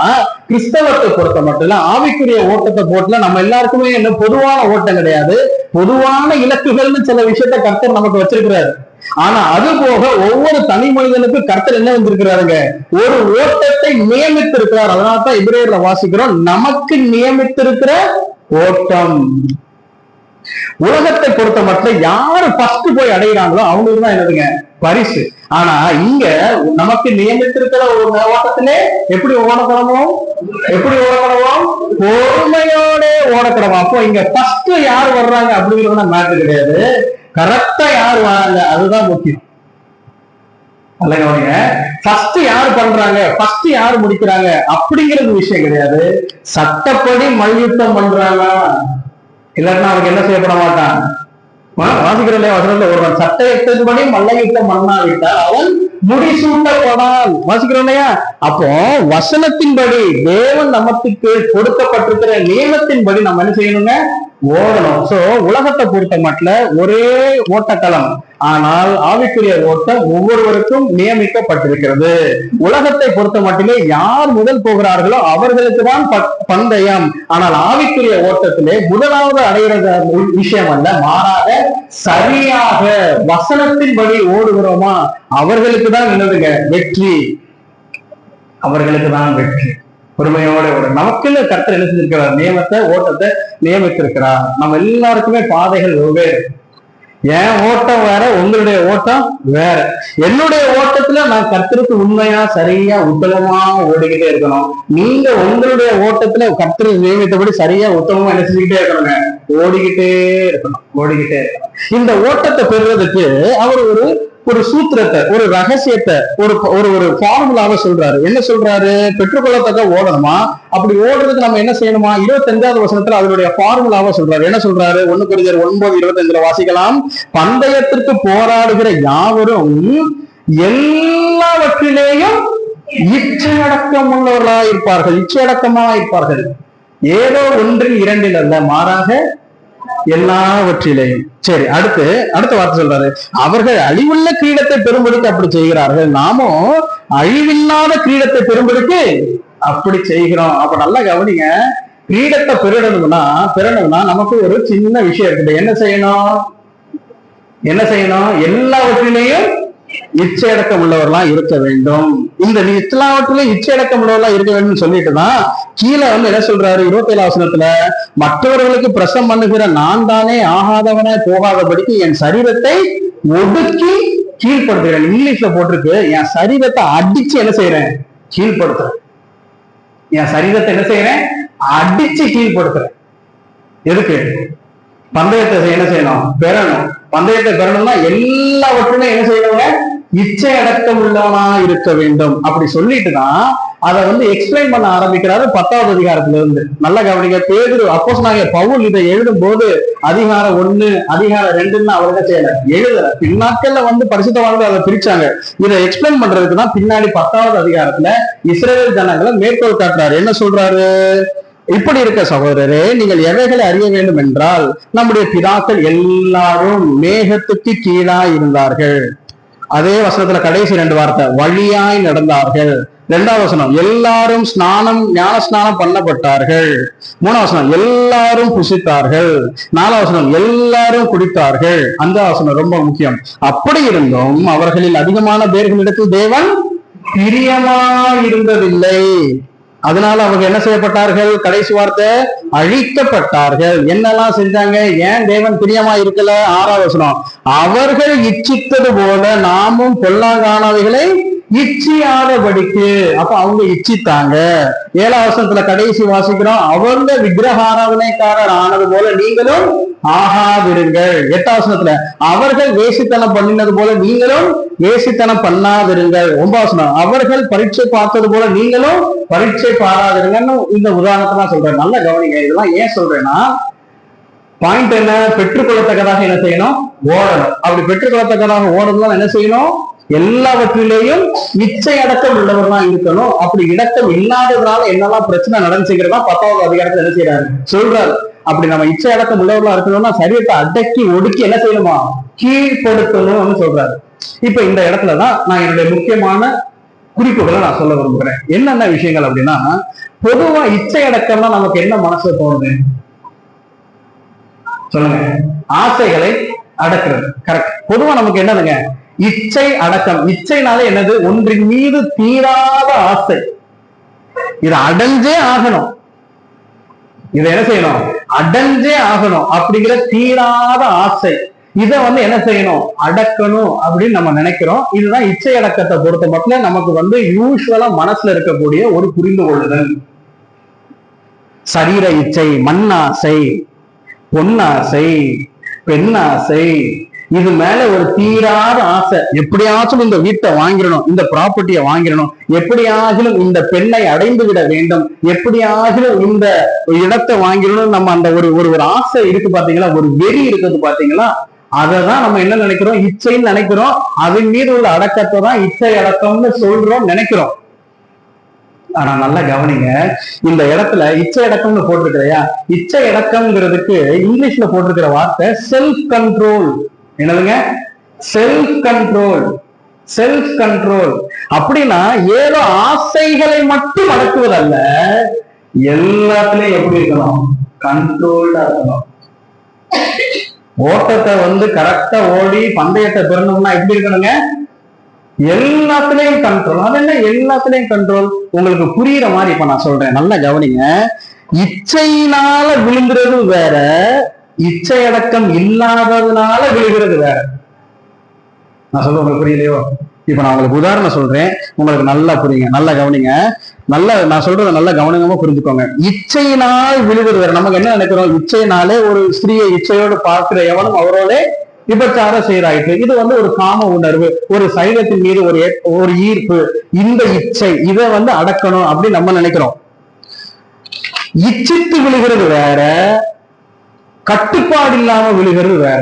கிறிஸ்தவத்தை பொறுத்த மட்டும் ஆவிக்குரிய ஓட்டத்தை போட்டுல நம்ம எல்லாருக்குமே என்ன பொதுவான ஓட்டம் கிடையாது. பொதுவான இலக்குகள்னு சில விஷயத்த கர்த்தர் நமக்கு வச்சிருக்கிறாரு. ஆனா அது போக ஒவ்வொரு தனி மனிதனுக்கும் கர்த்தர் என்ன வந்திருக்கிறாருங்க? ஒரு ஓட்டத்தை நியமித்திருக்கிறார். அதனால்தான் எபிரேயர்ல வாசிக்கிறோம், நமக்கு நியமித்திருக்கிற ஓட்டம். உலகத்தை பொறுத்த மட்டும் யாரு ஃபர்ஸ்ட் போய் அடைகிறாங்களோ அவங்களுக்கு தான் என்னதுங்க? பரிசு. ஆனா இங்க நமக்கு நியமித்திருக்கிற ஒரு ஓட்டத்திலே எப்படி ஓடக்கடவும்? பொறுமையோட ஓடக்கடவும். அப்போ இங்க ஃபர்ஸ்ட் யாரு வர்றாங்க அப்படிங்கிறத மேட்டர் கிடையாது. கரெக்டா யார் வராங்க அதுதான் முக்கியம். ஃபர்ஸ்ட் யார் பண்றாங்க, ஃபர்ஸ்ட் யார் முடிக்கிறாங்க அப்படிங்கிறது விஷயம் கிடையாது. சட்டப்படி மல்யுத்தம் பண்றாங்க, இல்லைன்னா அவருக்கு என்ன செய்யப்பட மாட்டான். வாசிக்கிறோம் வசனத்துல ஒருவன் சட்டத்தின்படி மல்யுத்தம் பண்ணாவிட்டால் அவன் முடிசூட்டப்படான். வாசிக்கிறோம் இல்லையா? அப்போ வசனத்தின்படி தேவன் நமக்கு கொடுக்கப்பட்டிருக்கிற நியமத்தின்படி நம்ம என்ன செய்யணுங்க, ஓடணும். சோ உலகத்தை பொறுத்த மட்டும் ஒரே ஓட்டக்களம், ஆனால் ஆவிக்குரிய ஓட்டம் ஒவ்வொருவருக்கும் நியமிக்கப்பட்டிருக்கிறது. உலகத்தை பொறுத்த மட்டுமே யார் முதல் போகிறார்களோ அவர்களுக்கு தான் பந்தயம். ஆனால் ஆவிக்குரிய ஓட்டத்திலே முதலாவது அடைகிற விஷயம் அல்ல, மாறாக சரியாக வசனத்தின்படி ஓடுகிறோமா அவர்களுக்கு தான் என்னதுங்க வெற்றி, அவர்களுக்கு தான் வெற்றி. பொறுமையோட நமக்குன்னு கர்த்தர் என்ன செஞ்சிருக்கிறார், நியமத்தை ஓட்டத்தை நியமித்திருக்கிறார். நம்ம எல்லாருக்குமே பாதைகள் வெவ்வேறு. என் ஓட்டம் வேற, உங்களுடைய ஓட்டம் வேற. என்னுடைய ஓட்டத்துல நான் கர்த்தருக்கு உண்மையா சரியா உத்தமமா ஓடிக்கிட்டே இருக்கணும். நீங்க உங்களுடைய ஓட்டத்துல கர்த்தருக்கு நியமித்தபடி சரியா உத்தமமா என்ன செஞ்சுக்கிட்டே இருக்கணுங்க, ஓடிக்கிட்டே இருக்கணும். இந்த ஓட்டத்தை பெறுவதற்கு அவர் ஒரு சூத்திரத்தை, ஒரு ரகசியத்தை, ஒரு ஃபார்முலாவை சொல்றாரு. என்ன சொல்றாரு, பெற்றுக்கொள்ளத்தக்க ஓடணுமா, அப்படி ஓடுறதுக்கு நம்ம என்ன செய்யணுமா, 25வது வசனத்துல அவருடைய ஃபார்முலாவை சொல்றாரு. என்ன சொல்றாரு, 1 Corinthians 9:25 வாசிக்கலாம். பந்தயத்திற்கு போராடுகிற யாவரும் எல்லாவற்றிலேயும் இச்சையடக்கம் உள்ளவர்களா இருப்பார்கள். இச்சையடக்கமா இருப்பார்கள். ஏதோ ஒன்றில் இரண்டில் அல்ல, மாறாக எல்லாவற்றிலேயும். சரி, அடுத்த வார்த்தை சொல்றாரு, அவர்கள் அழிவுள்ள கிரீடத்தை பெறும்படிக்கு அப்படி செய்கிறார்கள், நாமும் அழிவில்லாத கிரீடத்தை பெறும்படிக்கு அப்படி செய்கிறோம். அப்ப நல்லா கவனிங்க, கிரீடத்தை பெறணும்னா நமக்கு ஒரு சின்ன விஷயம் இருக்குது. என்ன செய்யணும், எல்லாவற்றிலேயும் இச்சையடக்கம் உள்ளவர்களா இருக்க வேண்டும். இந்த எல்லாவற்றிலும் இச்சையடக்கம் உள்ளவர்களா இருக்க வேண்டும் சொல்லிட்டுதான் கீழே என்ன சொல்றாரு, 27 வசனத்துல, மற்றவர்களுக்கு பிரசம் பண்ணுகிற நான் தானே ஆகாதவனாய் போகாதபடிக்கு என் சரீரத்தை ஒடுக்கி கீழ்படுத்துகிறேன். இங்கிலீஷ்ல போட்டிருக்கு, என் சரீரத்தை அடிச்சு என்ன செய்யறேன், கீழ்படுத்துறேன். என் சரீரத்தை என்ன செய்யறேன், அடிச்சு கீழ்படுத்துறேன். எதுக்கு, பந்தயத்தை என்ன செய்யணும், பெறணும். பந்தயத்தை பெறணும்னா எல்லாவற்றிலும் என்ன செய்யணுங்க, இச்சை அடக்கம் உள்ளவனா இருக்க வேண்டும். அப்படி சொல்லிட்டுதான் அதை எக்ஸ்பிளைன் பண்ண ஆரம்பிக்கிறாரு 10வது அதிகாரத்துல இருந்து. நல்ல கவனிங்க, பேதுரு அப்போஸ்தலனாகிய பவுல் இதை எழுதும் போது அதிகாரம் 1 அதிகாரம் 2ன்னு அவர்கிட்ட செய்யல, எழுதல. பின்னாட்கள்ல பரிசுத்தவான்கள் அதை பிரிச்சாங்க. இதை எக்ஸ்பிளைன் பண்றதுக்கு தான் பின்னாடி 10வது அதிகாரத்துல இஸ்ரவேல் ஜனங்களை மேற்கோள் காட்டுறாரு. என்ன சொல்றாரு, இப்படி இருக்க சகோதரரே, நீங்கள் எவைகளை அறிய வேண்டும் என்றால், நம்முடைய பிதாக்கள் எல்லாரும் மேகத்துக்கு கீழாய் இருந்தார்கள். அதே வசனத்துல கடைசி 2 வார்த்தை, வழியாய் நடந்தார்கள். 2வது வசனம், எல்லாரும் ஞான ஸ்நானம் பண்ணப்பட்டார்கள். 3வது வசனம், எல்லாரும் புசித்தார்கள். 4வது வசனம், எல்லாரும் குடித்தார்கள். 5வது வசனம் ரொம்ப முக்கியம், அப்படி இருந்தும் அவர்களில் அதிகமான பேர்களிடத்தில் தேவன் பிரியமாய் இருந்ததில்லை. அதனால அவங்க என்ன செய்யப்பட்டார்கள், கடைசி வார்த்தை, அழிக்கப்பட்டார்கள். என்னெல்லாம் செஞ்சாங்க, ஏன் தேவன் பிரியமா இருக்கல, 6வது வசனம், அவர்கள் இச்சித்தது போல நாமும் பொல்லாங்கானவைகளை இச்சியாதபடிக்கு. அப்ப அவங்க இச்சித்தாங்க. 7வது வசனத்துல கடைசி வாசிக்கிறோம், அவங்க விக்கிரக ஆராதனைக்காரர் ஆனது போல நீங்களும் ஆகாதிருங்கள். 8வது வசனத்துல, அவர்கள் வேசித்தனம் பண்ணினது போல நீங்களும் வேசித்தனம் பண்ணாதிருங்கள். 9வது வசனம், அவர்கள் பரீட்சை பார்த்தது போல நீங்களும் பரீட்சை பாராதிருங்கன்னு இந்த உதாரணத்தை சொல்றேன். நல்ல கவனிங்க, இதெல்லாம் ஏன் சொல்றேன்னா, பாயிண்ட் என்ன, பெற்றுக்கொள்ளத்தக்கதாக என்ன செய்யணும், ஓடணும். அப்படி பெற்றுக்கொள்ளத்தக்கதாக ஓடணும் என்ன செய்யணும், எல்லாவற்றிலேயும் இச்சை அடக்கம் உள்ளவர்களா இருக்கணும். அப்படி இடக்கம் இல்லாததுனால என்னெல்லாம் பிரச்சனை நடந்துச்சுங்கிறதா 10வது அதிகாரத்துல என்ன செய்யறாரு சொல்றாரு. அப்படி நம்ம இச்சை அடக்கம் உள்ளவர்களா இருக்கணும்னா சரீரத்தை அடக்கி ஒடுக்கி என்ன செய்யணுமா, கீழ்படுத்தணும்னு சொல்றாரு. இப்ப இந்த இடத்துலதான் நான் என்னுடைய முக்கியமான குறிப்புகளை நான் சொல்ல விரும்புகிறேன். என்னென்ன விஷயங்கள் அப்படின்னா, பொதுவா இச்சை அடக்கம்னா நமக்கு என்ன மனசுல தோணுது சொல்லுங்க, ஆசைகளை அடக்குறது. கரெக்ட். பொதுவா நமக்கு என்னதுங்க, இச்சை அடக்கம். இச்சைனால என்னது, ஒன்றின் மீது தீராத ஆசை. இதை அடைஞ்சே ஆகணும், இதை என்ன செய்யணும், அடைஞ்சே ஆகணும் அப்படிங்கிற தீராத ஆசை. இதை என்ன செய்யணும், அடக்கணும் அப்படின்னு நம்ம நினைக்கிறோம். இதுதான் இச்சை அடக்கத்தை பொறுத்த மட்டும் நமக்கு யூஸ்வலா மனசுல இருக்கக்கூடிய ஒரு புரிந்து கொள்ளுதல். சரீர இச்சை, மண்ணாசை, பொன்னாசை, பெண்ணாசை, இது மேல ஒரு தீராத ஆசை, எப்படியாச்சும் இந்த வீட்டை வாங்கிடணும், இந்த ப்ராப்பர்ட்டியை வாங்கிடணும், எப்படியாகிலும் இந்த பெண்ணை அடைந்து விட வேண்டும், எப்படியாகிலும் இந்த இடத்தை வாங்கிடணும், நம்ம அந்த ஒரு ஒரு ஆசை இருக்கு பாத்தீங்களா, ஒரு வெறி இருக்குது பாத்தீங்களா, அததான் நம்ம என்ன நினைக்கிறோம், இச்சைன்னு நினைக்கிறோம். அதன் மீது உள்ள அடக்கத்தை தான் இச்சை அடக்கம்னு சொல்றோம் நினைக்கிறோம். ஆனா நல்லா கவனிங்க, இந்த இடத்துல இச்சை அடக்கம்னு போட்டிருக்கிறையா, இச்சை அடக்கம்ங்கிறதுக்கு இங்கிலீஷ்ல போட்டிருக்கிற வார்த்தை செல்ஃப் கண்ட்ரோல். என்னதுங்க? Self control. செல்ஃப் கண்ட்ரோல் அப்படின்னா ஏதோ ஆசைகளை மட்டும் அடக்குவதல்ல, எல்லாத்துலயும் எப்படி இருக்கணும், கண்ட்ரோல்டா இருக்கணும். ஓட்டத்தை கரெக்டா ஓடி பந்தயத்தை பெறணும்னா எப்படி இருக்கணுங்க, எல்லாத்துலயும் கண்ட்ரோல். அது என்ன எல்லாத்துலயும் கண்ட்ரோல்? உங்களுக்கு புரியுற மாதிரி இப்ப நான் சொல்றேன், நல்லா கவனிங்க. இச்சையினால விழுங்குறது வேற, இச்சை அடக்கம் இல்லாததுனால விழுகிறது வேற. நான் சொல்ல உங்களுக்கு புரியலையோ? இப்ப நான் உங்களுக்கு உதாரணம் சொல்றேன், உங்களுக்கு நல்லா புரியுங்க, நல்லா கவனிங்க. நான் சொல்றத நல்ல கவனமா புரிஞ்சுக்கோங்க. இச்சையினால் விழுவது வேற. நமக்கு என்ன நினைக்கிறோம், இச்சையினாலே ஒரு ஸ்திரீயை இச்சையோடு பார்க்கிற எவனும் அவரோட விபச்சார செயலாயிற்று. இது ஒரு காம உணர்வு, ஒரு சைவத்தின் மீது ஒரு ஈர்ப்பு, இந்த இச்சை இதை அடக்கணும் அப்படின்னு நம்ம நினைக்கிறோம். இச்சித்து விழுகிறது வேற, கட்டுப்பாடு இல்லாம விழுகிறது வேற.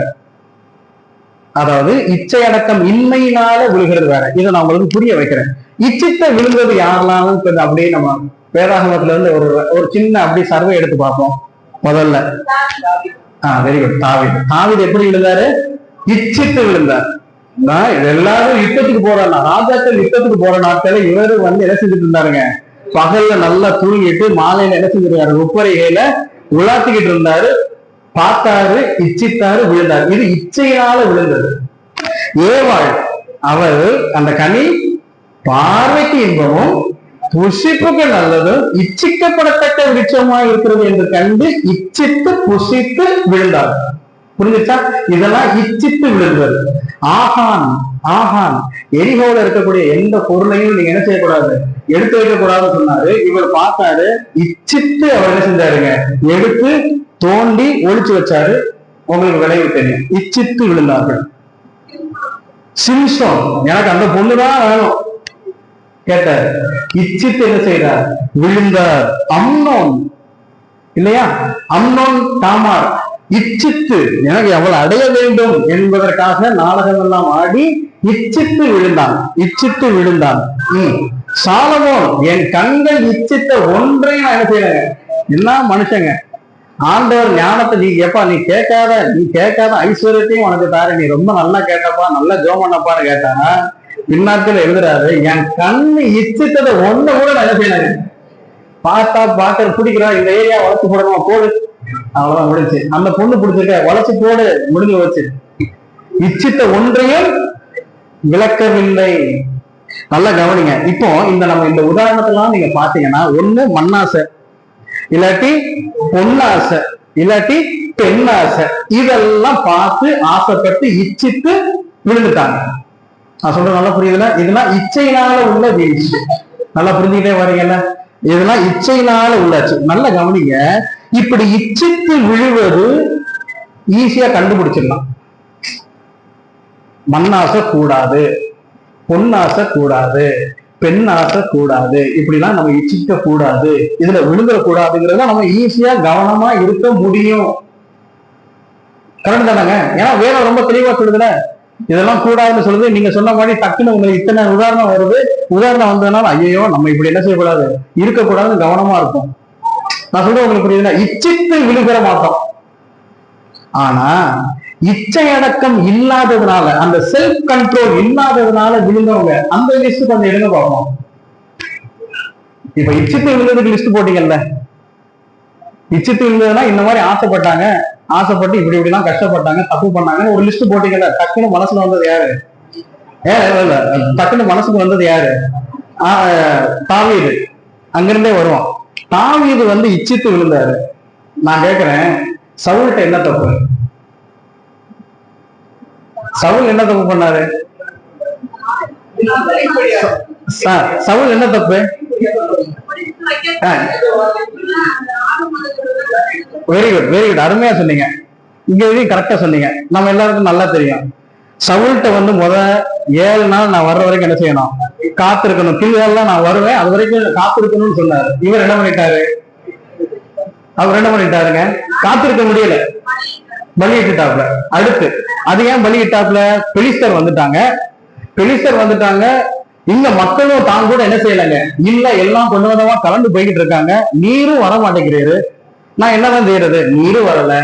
அதாவது இச்சை அடக்கம் இன்மையினால விழுகிறது வேற. இதை நான் உங்களுக்கு புரிய வைக்கிறேன். இச்சித்த விழுகிறது யாரெல்லாம் அப்படியே நம்ம வேதாகமத்துல இருந்து ஒரு சின்ன அப்படியே சர்வே எடுத்து பார்ப்போம். முதல்ல வெரி குட். தாவீது எப்படி விழுந்தாரு? இச்சித்து விழுந்தார். எல்லாரும் யுத்தத்துக்கு போறாங்க, ராஜாக்கள் யுத்தத்துக்கு போற நாட்கள இவரு என்ன செஞ்சுட்டு இருந்தாருங்க, பகல்ல நல்லா தூங்கிட்டு மாலையில என்ன செஞ்சிருக்காரு, உப்பரையில உலாத்திக்கிட்டு இருந்தாரு. பார்த்தாரு, இச்சித்தாரு, விழுந்தாரு. இது இச்சையினால விழுந்தது. ஏவாள் அவள் அந்த கனி பார்வைக்கு இன்பமும் புசிப்புக்கு நல்லதும் இச்சிக்கப்படத்தக்க விருட்சமா இருக்கிறது என்று கண்டு இச்சித்து புசித்து விழுந்தார். புரிஞ்சுச்சா? இதெல்லாம் இச்சித்து விழுந்தது. ஆகான் எரிகோல இருக்கக்கூடிய எந்த பொருளையும் நீங்க என்ன செய்யக்கூடாது, எடுத்து வைக்க கூடாதுன்னு சொன்னாரு. இவர் பார்த்தாரு, இச்சித்து அவர் என்ன செஞ்சாருங்க, எடுத்து தோண்டி ஒழிச்சு வச்சாரு. உங்களுக்கு விளைவு தெரியும், இச்சித்து விழுந்தார்கள். சிம்சோன், எனக்கு அந்த பொண்ணுதான் வேணும் கேட்டார், இச்சித்து என்ன செய்தார், விழுந்தார். அம்னோன் இல்லையா, அம்னோன் தாமார் இச்சித்து எனக்கு அவள் அடைய வேண்டும் என்பதற்காக நாடகம் எல்லாம் ஆடி இச்சித்து விழுந்தான். சாலமோன், என் கண்கள் இச்சித்த ஒன்றையும் நான் என்ன செய்யறேங்க, என்ன மனுஷங்க, ஆண்டவர் ஞானத்தை நீ கேட்காத ஐஸ்வர்யத்தையும் உனக்கு தாரு, நீ ரொம்ப நல்லா கேட்டப்பா, நல்லா ஜோம் பண்ணப்பான்னு கேட்டானா, பின்னாட்கள் எழுதுறாரு, என் கண்ணு இச்சித்ததை ஒண்ணு கூட நான் என்ன செய்யறாங்க, பார்த்தா பிடிக்கிறா, இந்த ஏரியா வளர்ச்சி போடணுமா, போடு, அவ்வளவுதான் முடிஞ்சு. அந்த பொண்ணு பிடிச்சிருக்க, வளர்ச்சி போடு, முடிஞ்சு வச்சு. இச்சித்த ஒன்றையும் விளக்கவில்லை. நல்லா கவனிங்க. இப்போ நம்ம இந்த உதாரணத்தெல்லாம் நீங்க பாத்தீங்கன்னா, ஒண்ணு மண்ணாசை, இல்லாட்டி பொன்னாசை, இல்லாட்டி பெண்ணாசை, இதெல்லாம் பார்த்து ஆசைப்பட்டு இச்சித்து விழுந்துட்டாங்க. நான் சொல்றது நல்லா புரியுதுல? இதெல்லாம் இச்சையினால உள்ள வீழ்ச்சி. நல்லா புரிஞ்சுக்கிட்டே வரீங்கல்ல? இதெல்லாம் இச்சையினால உள்ளாச்சு. நல்லா கவனிங்க. இப்படி இச்சித்து விழுவது ஈஸியா கண்டுபிடிச்சிடலாம். மண்ணாசை கூடாது, பொன்னாசை கூடாது, பெண்ணாசை கூடாது, இப்படிலாம் நம்ம இச்சிக்க கூடாது, இதுல விழுந்துட கூடாதுங்கிறத நம்ம ஈஸியா கவனமா இருக்க முடியும். கரெக்ட் தானங்க? ஏன்னா வேற ரொம்ப தெளிவா சொல்லுதுல, இதெல்லாம் கூடாதுன்னு சொல்லுது. நீங்க சொன்ன மாதிரி டக்குன்னு உங்களுக்கு இத்தனை உதாரணம் வருது. உதாரணம் வந்ததுனால ஐயோ நம்ம இப்படி என்ன செய்யக்கூடாது, இருக்கக்கூடாதுன்னு கவனமா இருக்கும். நான் சொல்றேன் உங்களுக்கு புரியுதுல? இச்சித்து விழுகிற மாட்டோம். ஆனா இச்சை அடக்கம் இல்லாததுனால, அந்த செல்ஃப் கண்ட்ரோல் இல்லாததுனால விழுந்தவங்க அந்த லிஸ்ட் கொஞ்சம் எடுங்க பார்ப்போம். இப்ப இச்சித்து விழுந்ததுக்கு லிஸ்ட் போட்டீங்கல்ல, இச்சித்து விழுந்ததுன்னா இந்த மாதிரி ஆசைப்பட்டு இப்படி எல்லாம் கஷ்டப்பட்டாங்க, தப்பு பண்ணாங்க, ஒரு லிஸ்ட் போட்டீங்கல்ல, டக்குன்னு மனசுல வந்தது யாரு? டக்குன்னு மனசுக்கு வந்தது யாரு? தாவீது. அங்கிருந்தே வருவோம். தாவீது இச்சித்து விழுந்தாரு. நான் கேட்கிறேன், சவுல்கிட்ட என்ன தப்பு? சவுல் என்ன தப்பு பண்ணாரு? சவுல் என்ன தப்பு? வெரி குட், அருமையா சொன்னீங்க. இங்க கரெக்டா சொன்னீங்க. நம்ம எல்லாருக்கும் நல்லா தெரியும், சவுல்ட்ட வந்து 7 நாள் நான் வர்ற வரைக்கும் என்ன செய்யணும், காத்திருக்கணும். கில்கால்லாம் நான் வருவேன், அது வரைக்கும் காத்திருக்கணும்னு சொன்னாரு. இவர் என்ன பண்ணிட்டாரு, அவர் என்ன பண்ணிட்டாருங்க, காத்திருக்க முடியல, பலியிட்டாப்ல. அடுத்து அது ஏன் பலியிட்டாப்ல, பெலிஸ்தர் வந்துட்டாங்க. பெலிஸ்தர் வந்துட்டாங்க. இந்த மக்களும் தான் கூட என்ன செய்யலைங்க, இல்ல எல்லாம் கொஞ்சம் கொஞ்சமா கலந்து போய்கிட்டு இருக்காங்க, நீரும் வர மாட்டேங்கிறாரு. நான் என்னதான் செய்யறது, நீரும் வரல,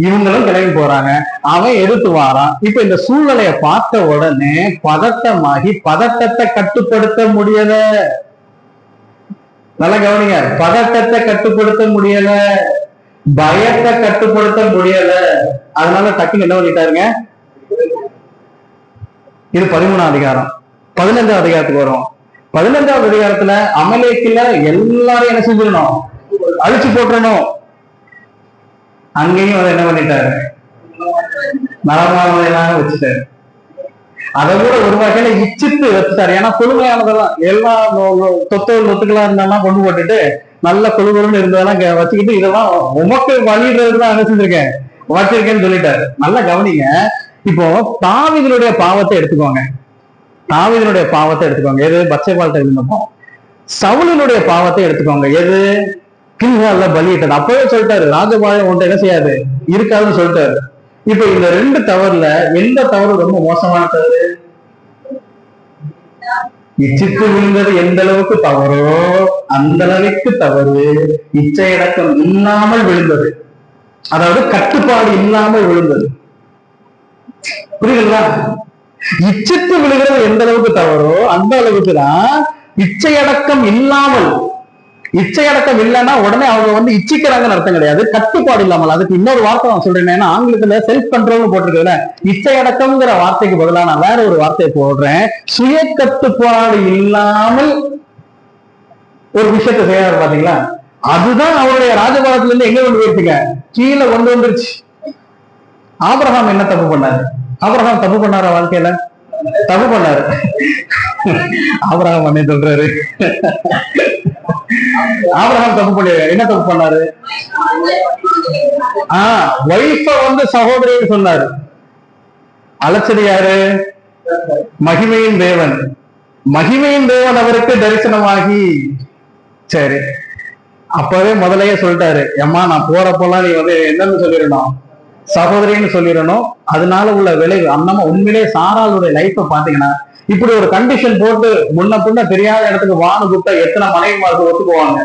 இவங்களும் கிளம்பி போறாங்க, அவன் எதிர்த்து வாரான். இப்ப இந்த சூழ்நிலையை பார்த்த உடனே பதட்டமாகி பதட்டத்தை கட்டுப்படுத்த முடியல. நல்லா கவனிங்க, பதட்டத்தை கட்டுப்படுத்த முடியல, பயத்தை கட்டுப்படுத்த முடியல. அதனால டக்குன்னு என்ன பண்ணிட்டாருங்க, இது 13ஆம் அதிகாரம். 15ஆம் அதிகாரத்துக்கு வரும். 15ஆவது அதிகாரத்துல அமலேக்கில எல்லாரும் என்ன செஞ்சிடணும், அழிச்சு போட்டுறணும். அங்கேயும் அதை என்ன பண்ணிட்டாரு, நலமானதையெல்லாம் வச்சுட்டாரு. அதை கூட ஒரு வகையில இச்சித்து வச்சுட்டாரு. ஏன்னா கொடுமையானதெல்லாம் எல்லா சொத்துக்களா இருந்தாலும் கொண்டு போட்டுட்டு நல்ல கொழுகுன்னு இருந்ததெல்லாம் வச்சுக்கிட்டு இதெல்லாம் உமக்கு வழிடுறதுதான் என்ன செஞ்சிருக்கேன் வச்சிருக்கேன்னு சொல்லிட்டாரு. நல்லா கவனிங்க. இப்போ தாவீதுடைய பாவத்தை எடுத்துக்கோங்க, தாவீதுடைய பாவத்தை எடுத்துக்கோங்க, எது பத்சேபாள்கிட்ட இருந்தப்போ. சவுலினுடைய பாவத்தை எடுத்துக்கோங்க, எது கில்கால்ல பலியிட்டது. அப்பவே சொல்லிட்டாரு, ராஜபாளையம் உன்ட்ட என்ன செய்யாது இருக்காதுன்னு சொல்லிட்டாரு. இப்ப இந்த 2 தவறுல எந்த தவறு ரொம்ப மோசமான தவறு, இச்சித்து விழுந்தது எந்த அளவுக்கு தவறோ அந்த அளவுக்கு தவறு இச்சையடக்கம் இல்லாமல் விழுந்தது, அதாவது கட்டுப்பாடு இல்லாமல் விழுந்தது. புரியுதுங்களா? இச்சித்து விழுகிறது எந்த அளவுக்கு தவறோ அந்த அளவுக்கு தான் இச்சையடக்கம் இல்லாமல். இச்சையடக்கம் இல்லைன்னா உடனே அவங்க வந்து இச்சிக்கிறாங்கன்னு அர்த்தம் கிடையாது, கட்டுப்பாடு இல்லாமல். அதுக்கு இன்னொரு வார்த்தை நான் சொல்றேன், ஏன்னா ஆங்கிலத்துல செல்ஃப் கண்ட்ரோல் போட்டிருக்குதுல, இச்சையடக்கம்ங்கிற வார்த்தைக்கு பதிலா நான் வேற ஒரு வார்த்தையை போடுறேன், சுய கட்டுப்பாடு இல்லாமல் ஒரு விஷயத்தை செய்யறாரு பாத்தீங்களா. அதுதான் அவருடைய ராஜபாலத்துல இருந்து எங்க கொண்டு போயிருச்சுங்க, கீழே கொண்டு வந்துருச்சு. ஆபிரகாம் என்ன தப்பு பண்ணாரு, ஆபிரகாம் தப்பு பண்ணார வாழ்க்கையில, தப்பு பண்ணாரு. ஆபிரகாம் என்ன சொல்றாரு, ஆபிரகாம் தப்பு பண்ண என்ன தப்பு பண்ணாரு, வைஃப வந்து சகோதரின்னு சொன்னாரு. அழைச்சது யாரு, மகிமையின் தேவன். மகிமையின் தேவன் அவருக்கு தரிசனமாகி, சரி அப்பவே முதலையே சொல்லிட்டாரு, ஏம்மா நான் போறப்பெல்லாம் நீ வந்து என்னன்னு சொல்லிடணும், சகோதரின்னு சொல்லிடணும். அதனால உள்ள விளைவு அந்தமா உண்மையிலே சாராளுடைய லைஃப பாத்தீங்கன்னா, இப்படி ஒரு கண்டிஷன் போட்டு முன்ன பின்ன தெரியாத இடத்துக்கு வானு கூப்பிட்டா எத்தனை மனைவிமார்கள் ஒத்துக்குவாங்க.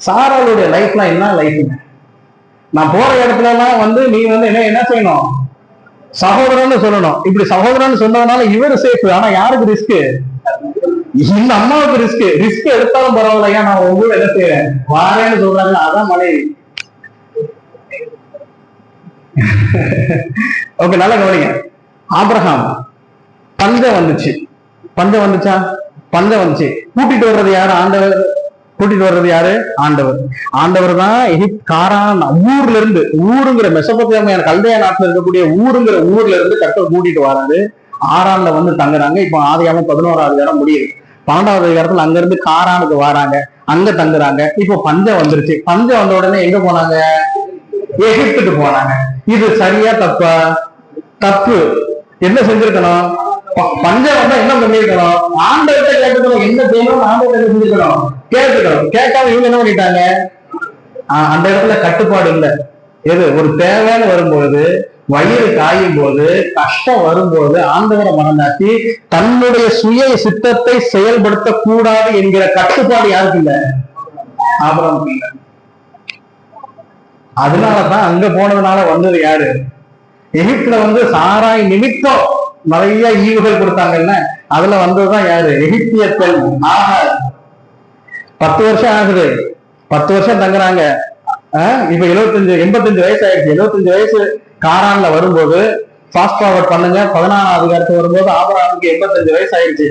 சாராளுடைய லைஃப்லாம் என்ன லைஃப்ங்க, நான் போற இடத்துல எல்லாம் வந்து நீ வந்து என்ன செய்யணும், சகோதரன்னு சொல்லணும். இப்படி சகோதரன்னு சொன்னதுனால இவரு சேஃப், ஆனா யாருக்கு ரிஸ்க், இந்த அம்மாவுக்கு ரிஸ்க். ரிஸ்க் எடுத்தாலும் பரவாயில்லையா, நான் உங்க என்ன செய்யறேன் வாரேன்னு சொல்றாங்க, அதான் மனைவி. ஓகே, நல்லா கவனிங்க. ஆபிரகாம் பஞ்சம் வந்துச்சு, பஞ்சம் வந்துச்சா, பஞ்சம் வந்துச்சு. கூட்டிட்டு வர்றது யாரு, ஆண்டவர். கூட்டிட்டு வர்றது யாரு, ஆண்டவர். ஆண்டவர் தான் காரான் ஊர்ல இருந்து, ஊருங்கிற மெசொப்பொத்தாமியா கல்தையா நாட்டுல இருக்கக்கூடிய ஊருங்கிற ஊர்ல இருந்து கர்த்தர் கூட்டிட்டு வராரு. ஆறான்ல வந்து தங்குறாங்க. இப்போ ஆதியாகமம் 11ஆவது அதிகாரம் முடியுது. 12வது அதிகாரத்துல அங்க இருந்து காரானுக்கு வராங்க, அங்க தங்குறாங்க. இப்போ பஞ்சம் வந்துருச்சு. பஞ்சம் வந்த உடனே எங்க போனாங்க, எகிப்துக்கு போனாங்க. இது சரியா தப்பா, தப்பு. என்ன செஞ்சிருக்கணும், பஞ்சம் வந்தா என்ன பண்ணிருக்கணும், ஆண்டவர்கிட்ட கேட்டுக்கணும், என்ன செய்யணும் ஆண்டவர்கிட்ட செஞ்சிருக்கணும், கேட்டுக்கணும். கேட்காம இவங்க என்ன பண்ணிட்டாங்க, அந்த இடத்துல கட்டுப்பாடு இல்லை. எது ஒரு தேவைன்னு வரும்போது, வயிறு காயும் போது, கஷ்டம் வரும்போது ஆண்டவரை மறந்தாச்சு, தன்னுடைய சுய சித்தத்தை செயல்படுத்த கூடாது என்கிற கட்டுப்பாடு யாருக்கு இல்லை, ஆபிரகாமுக்கு இல்லை. அதனாலதான் அங்க போனதுனால வந்தது யாரு, எகிப்துல வந்து சாராய் நிமித்தம் நிறைய ஈவுகள் கொடுத்தாங்கல்ல, அதுல வந்ததுதான் யாரு, எகிப்திய பெண் ஆகார். 10 வருஷம் ஆகுது, 10 வருஷம் தங்குறாங்க. இப்ப 85 வயசு ஆயிடுச்சு. 75 வயசு காரான்ல வரும்போது ஃபாஸ்ட் ஃபார்வர்ட் பண்ணுங்க, 14ஆவது அதிகாரத்துக்கு வரும்போது ஆபிரகாமுக்கு 85 வயசு ஆயிடுச்சு.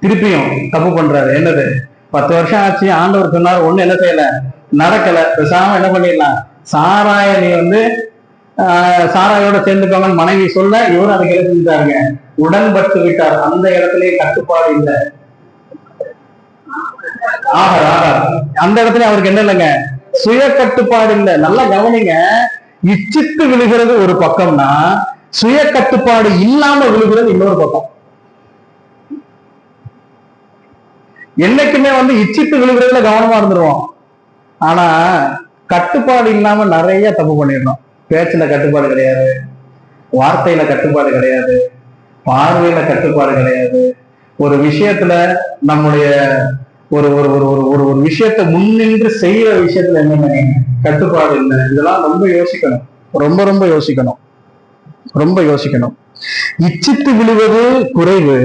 திருப்பியும் தப்பு பண்றாரு. என்னது, 10 வருஷம் ஆச்சு, ஆண்டவர் சொன்னாரு, ஒண்ணு என்ன செய்யல, நடக்கல. பேசாம என்ன பண்ணிடலாம், சாராய நீ வந்து சாராயோட சேர்ந்துக்கோங்கன்னு மனைவி சொல்ல, இவரும் அதுக்கு என்ன செஞ்சுட்டாருங்க, உடன்பட்டு விட்டார். அந்த இடத்துலயே கட்டுப்பாடு இல்லை. ஆகார் அந்த இடத்துல அவருக்கு என்ன இல்லைங்க, சுய கட்டுப்பாடு இல்லை. நல்லா கவனிங்க. இச்சித்து விழுகிறது ஒரு பக்கம்னா சுய கட்டுப்பாடு இல்லாம விழுகிறது இன்னொரு பக்கம். என்னைக்குமே இச்சித்து விழுகிறதுல கவனமா இருந்துருவோம். ஆனா கட்டுப்பாடு இல்லாம நிறைய தப்பு பண்ணிடுறோம். பேச்சுல கட்டுப்பாடு கிடையாது, வார்த்தையில கட்டுப்பாடு கிடையாது, பார்வையில கட்டுப்பாடு கிடையாது. ஒரு விஷயத்துல நம்முடைய ஒரு ஒரு ஒரு ஒரு ஒரு ஒரு விஷயத்த முன்னின்று செய்யற விஷயத்துல என்ன கட்டுப்பாடு இல்லை. இதெல்லாம் ரொம்ப யோசிக்கணும், ரொம்ப ரொம்ப யோசிக்கணும், ரொம்ப யோசிக்கணும். இச்சித்து விழுவது குறைவு,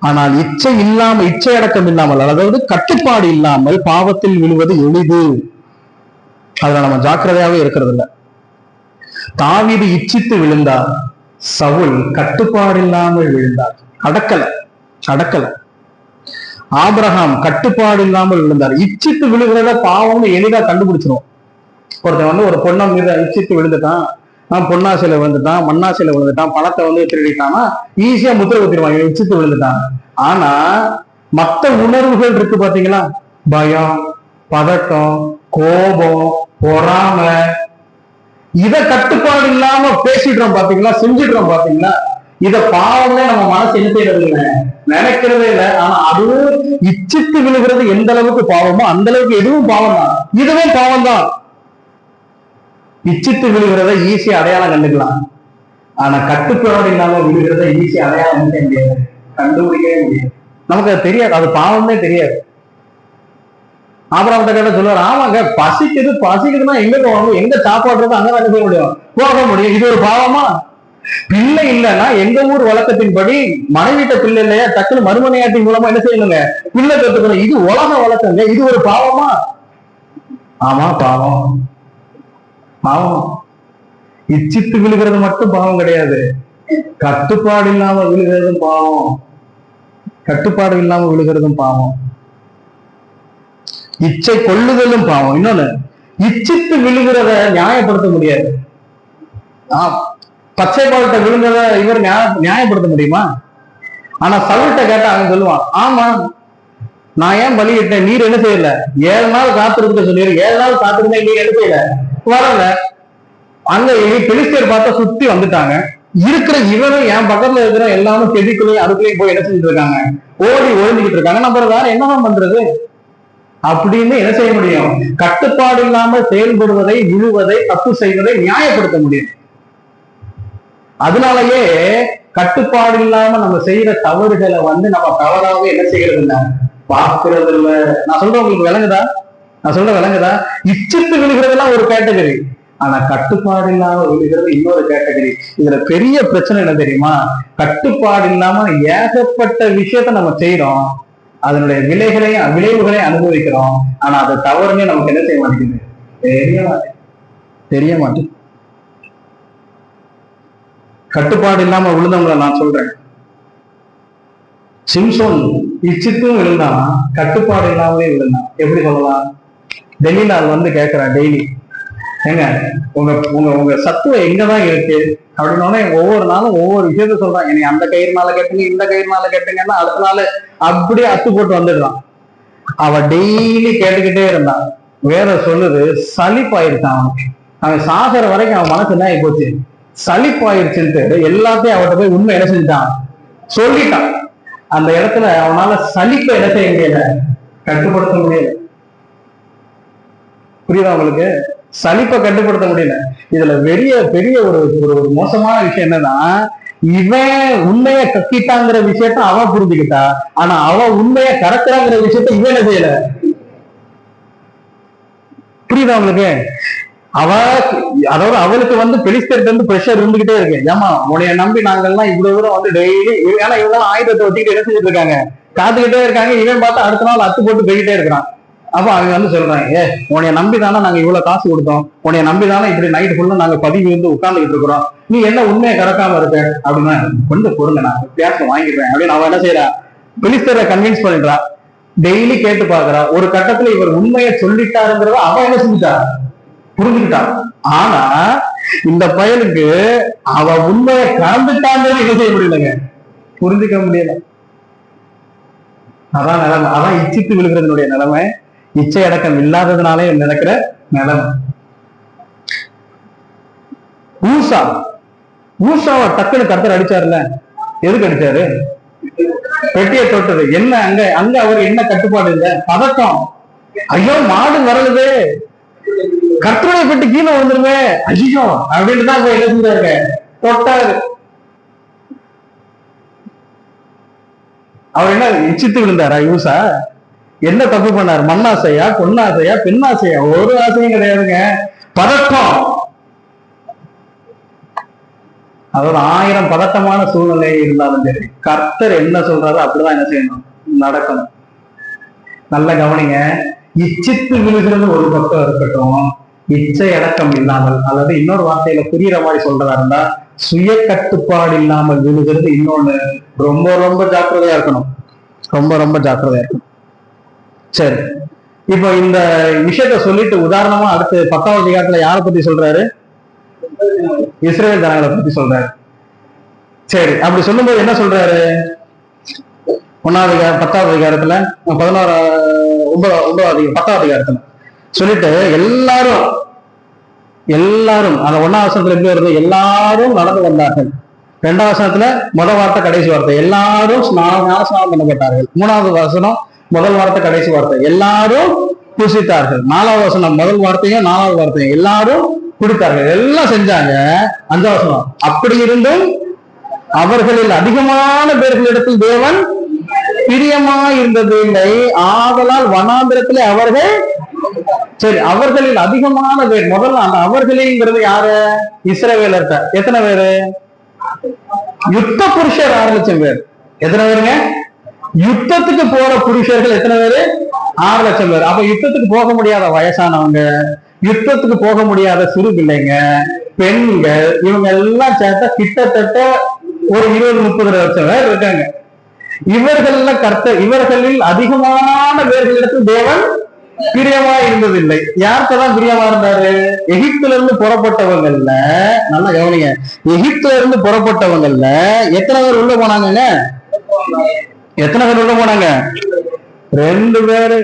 ஆனால் இச்சை அடக்கம் இல்லாமல், அதாவது கட்டுப்பாடு இல்லாமல் பாவத்தில் விழுவது எளிது. அதுல நம்ம ஜாக்கிரதையாவே இருக்கிறது இல்லை. தாவீது இச்சித்து விழுந்தார், சவுல் கட்டுப்பாடு இல்லாமல் விழுந்தார், அடக்கல. ஆபிரகாம் கட்டுப்பாடு இல்லாமல் விழுந்தார். இச்சித்து விழுகிறத பாவம்னு எளிதா கண்டுபிடிச்சிரும். ஒருத்தன் ஒரு பொண்ணை மீது இச்சித்து விழுந்துட்டான், பொன்னாசையில விழுந்துட்டான், மண்ணாசையில விழுந்துட்டான், பணத்தை திருடிட்டான்னா ஈஸியா முத்திரை குத்திடுவாங்க, இச்சித்து விழுந்துட்டான். ஆனா மத்த உணர்வுகள் இருக்கு பாத்தீங்களா, பயம், பதட்டம், கோபம், பொறாமை, இத கட்டுப்பாடு இல்லாம பேசிடுறோம் பாத்தீங்களா, செஞ்சிடுறோம் பாத்தீங்களா. இத பாவமே நம்ம மனசு என்ன செய்யறது இல்லை, நினைக்கிறதே இல்லை. ஆனா அதுவும் இச்சித்து விழுகிறது எந்த அளவுக்கு பாவமோ அந்த அளவுக்கு எதுவும் பாவம் தான், இதுவும் பாவம் தான். இச்சித்து விழுகிறத ஈஸியா அடையாளம் கண்டுக்கலாம். ஆனா கட்டுப்பாடு இல்லாம விழுகிறத ஈஸியா அடையாளம் கண்டுக்க முடியாது, கண்டுபிடிக்கவே முடியாது. நமக்கு அது தெரியாது, அது பாவமே தெரியாது. ஆபிரகாம் கேட்ட சொல்லுவார், ஆமாங்க பசிக்குதுன்னா எங்க போவாங்க, எங்க சாப்பாடுறது அங்கதான் என்ன செய்ய முடியும், போக முடியும். இது ஒரு பாவமா? பிள்ளை இல்லைன்னா எங்க ஊர் வழக்கத்தின்படி மனைவிட்ட பிள்ளை இல்லையா டக்குனு மறுமனையாட்டின் மூலமா என்ன செய்யணுங்க, பிள்ளை கத்துக்கணும். இது உலக வழக்கங்க, இது ஒரு பாவமா? ஆமா, பாவம். இச்சித்து விழுகிறது மட்டும் பாவம் கிடையாது, கட்டுப்பாடு இல்லாம விழுகிறதும் பாவம். கட்டுப்பாடு இல்லாம விழுகிறதும் பாவம். இச்சை கொள்ளுதலும் பாவம். இன்னொன்னு, இச்சித்து விழுகிறத நியாயப்படுத்த முடியாது. பச்சை பால்கிட்ட விழுந்தத இவர் நியாயப்படுத்த முடியுமா? ஆனா சவுல்கிட்ட கேட்டா அவன் சொல்லுவான், ஆமா நான் ஏன் பலியிட்டேன், நீர் என்ன செய்யல, 7 நாள் காத்திருக்க சொன்னீர், 7 நாள் காத்திருந்தேன், நீர் என்ன செய்யல, வரல. அங்க பெலிஸ்தியர் பார்த்தா சுத்தி வந்துட்டாங்க, இருக்கிற இவனும் என் பக்கத்துல இருக்கிற எல்லாரும் செடிக்குள்ளேயும் அதுக்குள்ளேயும் போய் என்ன செஞ்சுட்டு இருக்காங்க, ஓடி ஒழிஞ்சுக்கிட்டு இருக்காங்க. நம்ம வேற என்னதான் பண்றது அப்படின்னு என்ன செய்ய முடியும்? கட்டுப்பாடு இல்லாமல் செயல்படுவதை, விழுவதை, தப்பு செய்வதை நியாயப்படுத்த முடியும். அதனாலயே கட்டுப்பாடு இல்லாம நம்ம செய்யற தவறுகளை நம்ம தவறாவே என்ன செய்யறது இல்லை, பார்க்கறது இல்லை. நான் சொல்றேன், உங்களுக்கு விளங்குதா? இச்சித்து விழுகிறதெல்லாம் ஒரு கேட்டகரி, ஆனா கட்டுப்பாடு இல்லாம விழுகிறது இன்னொரு கேட்டகரி. இதுல பெரிய பிரச்சனை என்ன தெரியுமா? கட்டுப்பாடு இல்லாம ஏகப்பட்ட விஷயத்த நம்ம செய்யறோம், அதனுடைய விளைவுகளையும் அனுபவிக்கிறோம். ஆனா அது தவறுன்னு நமக்கு என்ன செய்ய மாட்டேங்குது, தெரிய மாட்டேங்குது. கட்டுப்பாடு இல்லாம விழுந்தவங்களை நான் சொல்றேன். சிம்சோன் இச்சித்தும் விழுந்தான், கட்டுப்பாடு இல்லாமலே விழுந்தான். எப்படி சொல்லலாம்? டெல்லியில கேட்கிறான் டெய்லி, ஏங்க உங்க உங்க உங்க சத்துவம் எங்கதான் இருக்கு அப்படின்னோடனே ஒவ்வொரு நாளும் ஒவ்வொரு விஷயத்த சொல்றான். என்னை அந்த கயிறுனால கட்டுங்க, இந்த கயிறுனால கட்டுங்கன்னா அடுத்த நாள் அப்படியே அத்து போட்டு வந்துடுறான். அவ டெய்லி கேட்டுக்கிட்டே இருந்தான். வேற சொல்லுது, சலிப்பாயிருச்சான் அவனுக்கு. அவன் சாகிற வரைக்கும் அவன் மனசு என்ன ஆகி போச்சு, சலிப்பாயிருச்சுன்ட்டு எல்லாத்தையும் அவட்ட போய் உண்மை என்ன செஞ்சான், சொல்லிட்டான். அந்த இடத்துல அவனால சலிப்பை என்ன செய்ய முடியல, கட்டுப்படுத்த முடியல. புரியுதா உங்களுக்கு? சலிப்பை கட்டுப்படுத்த முடியல. இதுல பெரிய ஒரு ஒரு மோசமான விஷயம் என்னன்னா, இவன் உண்மையை கக்கிட்டாங்கிற விஷயத்த அவன் புரிஞ்சுக்கிட்டா, ஆனா அவன் உண்மையை கறக்குறாங்கிற விஷயத்த இவன் என்ன செய்யல. புரியுதா உங்களுக்கு? அதாவது அவளுக்கு பெலிஸ்தர்ட்ட பிரஷர் இருந்துகிட்டே இருக்கு. ஏமா உனைய நம்பி நாங்கெல்லாம் இவ்வளவு தூரம் டெய்லி, ஏன்னா இவங்க ஆயுதத்தை வச்சுக்கிட்டு என்ன செஞ்சுட்டு இருக்காங்க, காத்துக்கிட்டே இருக்காங்க. இவன் பார்த்தா அடுத்த நாள் அத்து போட்டு போய்கிட்டே இருக்கிறான். அப்ப அவங்க சொல்றாங்க, உனைய நம்பிதானே நாங்க இவ்வளவு காசு கொடுத்தோம், உனைய நம்பிதானே இப்படி நைட்டு ஃபுல்லா நாங்க பதிவு உட்கார்ந்துகிட்டு இருக்கிறோம், நீ என்ன உண்மையை கறக்காம இருக்க அப்படின்னா, கொஞ்சம் பொறுங்க நான் வித்தியாசம் வாங்கிடுறேன் அப்படின்னு அவன் என்ன செய்யறா, பெலிஸ்தரை கன்வின்ஸ் பண்ணிடுறா. டெய்லி கேட்டு பாக்குறா. ஒரு கட்டத்துல இவர் உண்மையை சொல்லிட்டாருங்கிறத அவன் என்ன செஞ்சுட்டா, புரிஞ்சுக்கிட்டான். ஆனா இந்த பயலுக்கு அவ உண்மையை கறந்துட்டாங்கிறது என்ன செய்ய முடியலங்க, புரிஞ்சுக்க முடியல. அதான் நிலைமை. அதான் இச்சித்து விழுகிறதுனுடைய நிலைமை, இச்சை அடக்கம் இல்லாததுனாலே நடக்கிற நிலைமை. ஊசா ஊசாவை டக்குன்னு கர்த்தர் அடிச்சாருல்ல, எதுக்கு அடிச்சாரு? பெட்டியை தொட்டது. என்ன அங்க அங்க அவர் என்ன கட்டுப்பாடு இல்ல, பதட்டம். ஐயோ மாடு வரலுது, கர்த்தருடைய பெட்டி கீழே வந்துருமே, ஐயோ அப்படின்னு தான் போய் என்ன செஞ்சாருங்க, தொட்டாரு. அவர் என்ன இச்சித்து விழுந்தாரா யூசா? என்ன தப்பு பண்ணாரு? மண்ணாசையா, பொன்னாசையா, பெண்ணாசையா? ஒரு ஆசையும் கிடையாதுங்க. பதட்டம். அதோட 1000 பதட்டமான சூழ்நிலை இருந்தாலும் சரி, கர்த்தர் என்ன சொல்றாரோ அப்படிதான் என்ன செய்யணும், நடக்கணும். நல்ல கவனிங்க. இச்சித்து விழுகிறது ஒரு பக்கம் இருக்கட்டும், இச்சை அடக்கம் இல்லாமல், அல்லது இன்னொரு வார்த்தையில புரியுற மாதிரி சொல்றதா இருந்தா சுய கட்டுப்பாடு இல்லாமல் விழுகிறது இன்னொன்னு. ரொம்ப ரொம்ப ஜாக்கிரதையா இருக்கணும், ரொம்ப ரொம்ப ஜாக்கிரதையா இருக்கணும். சரி, இப்போ இந்த விஷயத்த சொல்லிட்டு உதாரணமா அடுத்து 10வது அதிகாரத்துல யாரை பத்தி சொல்றாரு? இஸ்ரவேல் ஜனங்களை பத்தி சொல்றாரு. சரி, அப்படி சொல்லும்போது என்ன சொல்றாரு? 10வது அதிகாரத்துல 10வது அதிகாரத்துல சொல்லிட்டு எல்லாரும் அந்த 1ஆம் வசனத்துல எப்படி வருது? எல்லாரும் நடந்து வந்தார்கள். 2ஆம் வசனத்துல முதல் வார்த்தை கடைசி வார்த்தை எல்லாரும் ஞானஸ்நானம் பண்ணப்பட்டார்கள். 3வது வசனம் முதல் வார்த்தை கடைசி வார்த்தை எல்லாரும் புசித்தார்கள். 4வது வசனம் முதல் வார்த்தையும் 4வது வார்த்தையும் எல்லாரும் குடித்தார்கள். எல்லாம் செஞ்சாங்க. 5ஆம் வசனம் அப்படி இருந்தும் அவர்களில் அதிகமான பேர்களிடத்தில் தேவன் பிரியமாய் இருந்தது இல்லை, ஆதலால் வனாந்திரத்திலே அவர்கள். சரி, அவர்களில் அதிகமான பேர். முதல்ல அந்த அவர்களிங்கிறது யாரு? இஸ்ரவேலர்ட்ட எத்தனை பேரு? யுத்த புருஷர் 6,00,000 பேர். எத்தனை பேருங்க? யுத்தத்துக்கு போற புருஷர்கள் எத்தனை பேரு? 6,00,000 பேர். அப்ப யுத்தத்துக்கு போக முடியாத வயசானவங்க, யுத்தத்துக்கு போக முடியாத சிறு பிள்ளைங்க, பெண்கள், இவங்க எல்லாம் சேர்த்தா கிட்டத்தட்ட ஒரு 20-30 லட்சம் பேர் இருக்காங்க. இவர்களில் அதிகமான பேர்களிடத்தில் தேவன் பிரியமா இருந்ததில்லை. யார்கிட்டதான் பிரியமா இருந்தாரு? எகிப்துல இருந்து புறப்பட்டவங்கல்ல, நல்லா கவனிங்க, எகிப்துல இருந்து புறப்பட்டவங்கல்ல எத்தனை பேர் உள்ள போனாங்க? எத்தனை பேர் உள்ள போனாங்க? 2 பேரு.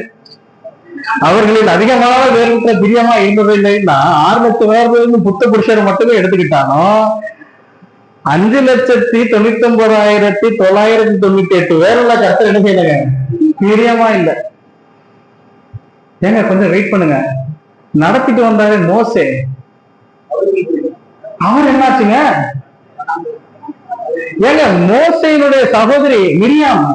அவர்களில் அதிகமான பேருக்கு பிரியமா இருந்ததில்லைன்னா 6,00,000 பேர் புத்த புருஷர் மட்டுமே எடுத்துக்கிட்டாலும் 5,99,998 பேருல கர்த்தர் என்ன செய்யலங்க, பிரியமா இல்ல. ஏங்க கொஞ்சம் வெயிட் பண்ணுங்க. நடத்திட்டு வந்தாரு மோசே, அவர் என்னாச்சுங்க? ஏங்க மோசேயினுடைய சகோதரி மிரியாம்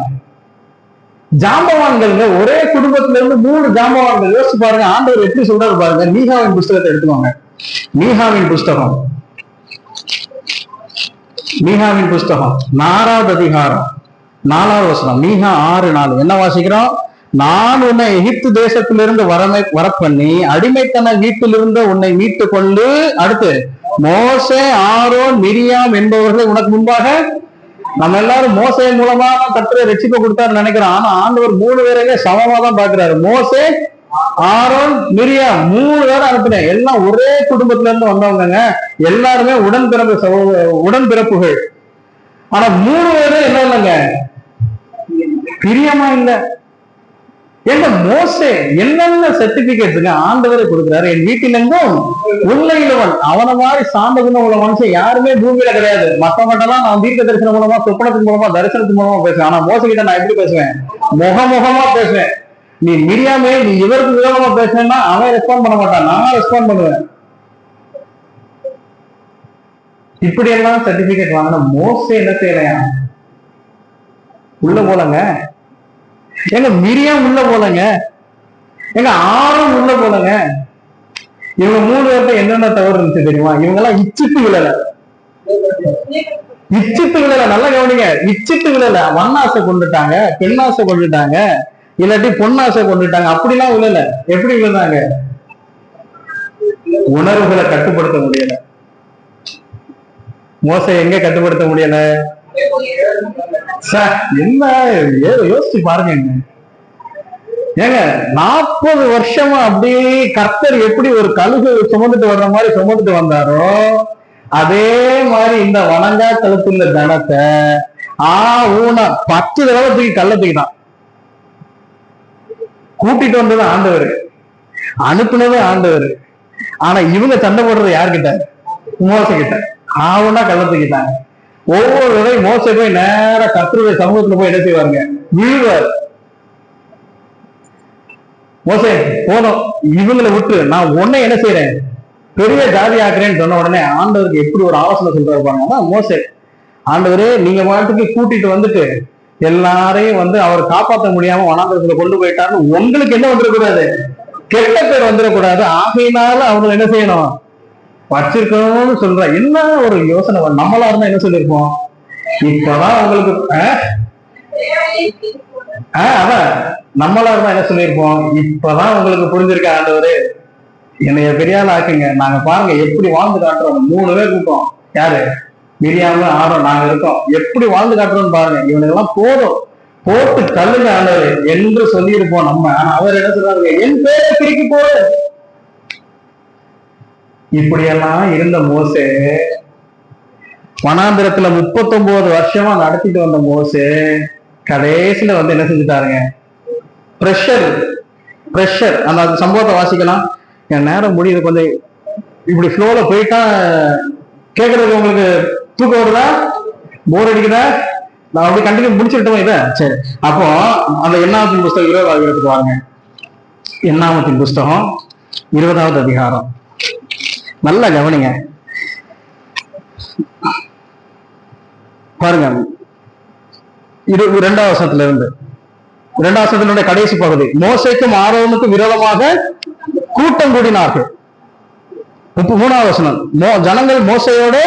ஜாம்பவான்கள், ஒரே குடும்பத்துல இருந்து 3 ஜாம்பவான்கள். யோசிச்சு பாருங்க, ஆண்டவர் எப்படி சொல்றாரு பாருங்க. மீகாவின் புஸ்தகத்தை எடுத்துக்கோங்க. மீகாவின் புஸ்தகம் 4வது அதிகாரம் 4வது வசனம். மீகா 6:4 என்ன வாசிக்கிறோம்? நான் உன்னை எகிப்து தேசத்திலிருந்து வரப்பண்ணி அடிமைத்தன வீட்டிலிருந்து உன்னை மீட்டு கொண்டு, அடுத்து மோசே, ஆரோன், மிரியாம் என்பவர்களை உனக்கு முன்பாக. நம்ம எல்லாரும் மோசே மூலமா கர்த்தரை ரட்சிப்பை கொடுத்தாரு நினைக்கிறோம். ஆனா ஆண்டவர் 3 பேரையுமே சமமா தான் பாக்குறாரு. மோசே, ஆரோன், மிரியாம் 3 பேரை அனுப்பினேன். எல்லாம் ஒரே குடும்பத்துல இருந்து வந்தவங்க, எல்லாருமே உடன்பிறப்புகள். ஆனா 3 பேரும் என்ன இல்லைங்க, பிரியமா இல்ல. ஏங்க மோசே என்னென்ன சர்டிபிகேட்ஸுங்க ஆண்டவரை கொடுக்குறாரு? என் வீட்டிலிருந்தும் உண்மையிலவன், அவன மாதிரி சாந்த குணம் உள்ள மனுஷன் யாருமே பூமியில கிடையாது. மற்றவங்கலாம் நான் தீர்க்க தரிசனம் மூலமா, சொப்பனத்தின் மூலமா, தரிசனத்தின் மூலமா பேசுவேன். ஆனா மோச கிட்ட நான் எப்படி பேசுவேன்? முகமுகமா பேசுவேன். நீ மிரியாமே, நீ இவருக்கு விரோதமா பேசுனா அவன் ரெஸ்பாண்ட் பண்ண மாட்டான், நான் ரெஸ்பாண்ட் பண்ணுவேன். இப்படி எல்லாம் சர்டிபிகேட் வாங்கின மோசே என்ன செய்யலையா? உள்ள போலங்க. எங்க மிரியாம் உள்ள போலங்க, எங்க ஆரோன் உள்ள போலங்க. இவங்க 3 பேர்ட்ட என்னென்ன தவறு இருந்துச்சு தெரியுமா? இவங்க எல்லாம் இச்சித்து விழல. நல்லா கவனிங்க, இச்சித்து விழல. வண்ணாசை கொண்டுட்டாங்க, பெண்ணாசை கொண்டுட்டாங்க, இல்லாட்டி பொன்னாசை கொண்டுட்டாங்க. அப்படிலாம் விழல. எப்படி விழுந்தாங்க? உணர்வுகளை கட்டுப்படுத்த முடியல. மோசை எங்க கட்டுப்படுத்த முடியல? என்ன யோசிச்சு பாருங்க. ஏங்க 40 வருஷமா அப்படியே கர்த்தர் எப்படி ஒரு கழுகு சுமந்துட்டு வர்ற மாதிரி சுமந்துட்டு வந்தாரோ, அதே மாதிரி இந்த வணங்கா கழுத்துள்ள தனத்தை ஊனா 10 தடவை தூக்கி கல்ல தூக்கிட்டான். கூட்டிட்டு வந்தது ஆண்டவர், அனுப்புனது ஆண்டவர். ஆனா இவங்க சண்டை போடுறது யாருக்கிட்ட? மோசை கிட்ட ஆவுன்னா கள்ள தூக்கிட்டாங்க. ஒவ்வொரு தடவை மோசை போய் நேர கர்த்தருடைய சமூகத்துல போய் என்ன செய்வாருங்க, விழுவார். மோசே போதும், இவங்களை விட்டு நான் உன்னை என்ன செய்யறேன், பெரிய ஜாதி ஆக்குறேன்னு சொன்ன உடனே ஆண்டவருக்கு எப்படி ஒரு ஆலோசனை சொல்றாரு பாருங்க. மோசே, ஆண்டவரே நீங்க பாட்டுக்கு கூட்டிட்டு வந்துட்டு எல்லாரையும் வந்து அவர் காப்பாற்ற முடியாம வனாந்தரத்துல கொண்டு போயிட்டாருன்னு உங்களுக்கு என்ன வந்துடக்கூடாது, கெட்ட பேர் வந்துடக்கூடாது. ஆகையினால அவங்க என்ன செய்யணும், வச்சிருக்கணும்னு சொல்ற. என்ன ஒரு யோசனை, நம்மளா இருந்தா என்ன சொல்லிருப்போம், இப்பதான் உங்களுக்கு அதான் நம்மளா இருந்தா என்ன சொல்லியிருப்போம், இப்பதான் உங்களுக்கு புரிஞ்சிருக்க ஆண்டவரே, என்னைய பெரியாள் ஆக்குங்க, நாங்க பாருங்க எப்படி வாழ்ந்து காட்டுறோம். 3 பேர் இருக்கோம், யாரு, மிரியாம ஆரோன், நாங்க இருக்கோம், எப்படி வாழ்ந்து காட்டுறோம்னு பாருங்க, இவனுக்கெல்லாம் போதும், போட்டு தள்ளுங்க ஆண்டவரே என்று சொல்லியிருப்போம் நம்ம. ஆனா அவர் என்ன சொல்றாரு, என் பேரை பிரிக்கி போடு. இப்படியெல்லாம் இருந்த மோசே, வனாந்திரத்துல 39 வருஷமா நடத்திட்டு வந்த மோசே கடைசியில வந்து என்ன செஞ்சுட்டாருங்க, பிரஷர். அந்த சம்பவத்தை வாசிக்கலாம். என் நேரம் முடியுது, கொஞ்சம் இப்படி ஃப்ளோல போயிட்டா கேட்கறதுக்கு உங்களுக்கு தூக்கம் வருதா, போர் அடிக்குதா, நான் அப்படி கண்டினியூ முடிச்சுட்டோம் இதை. சரி, அப்போ அந்த எண்ணாமத்தின் புஸ்தகம் 20வது அதிகாரத்துக்கு வாங்க. எண்ணாமத்தின் புஸ்தகம் 20வது அதிகாரம் நல்லா கவனிங்க பாருங்க. 2வது வசனத்துல இருந்து 2வது வசனத்தினுடைய கடைசி பகுதி, மோசேக்கும் ஆரோனுக்கும் விரோதமாக கூட்டம் கூடினார்கள். 3வது வசனம், ஜனங்கள் மோசையோட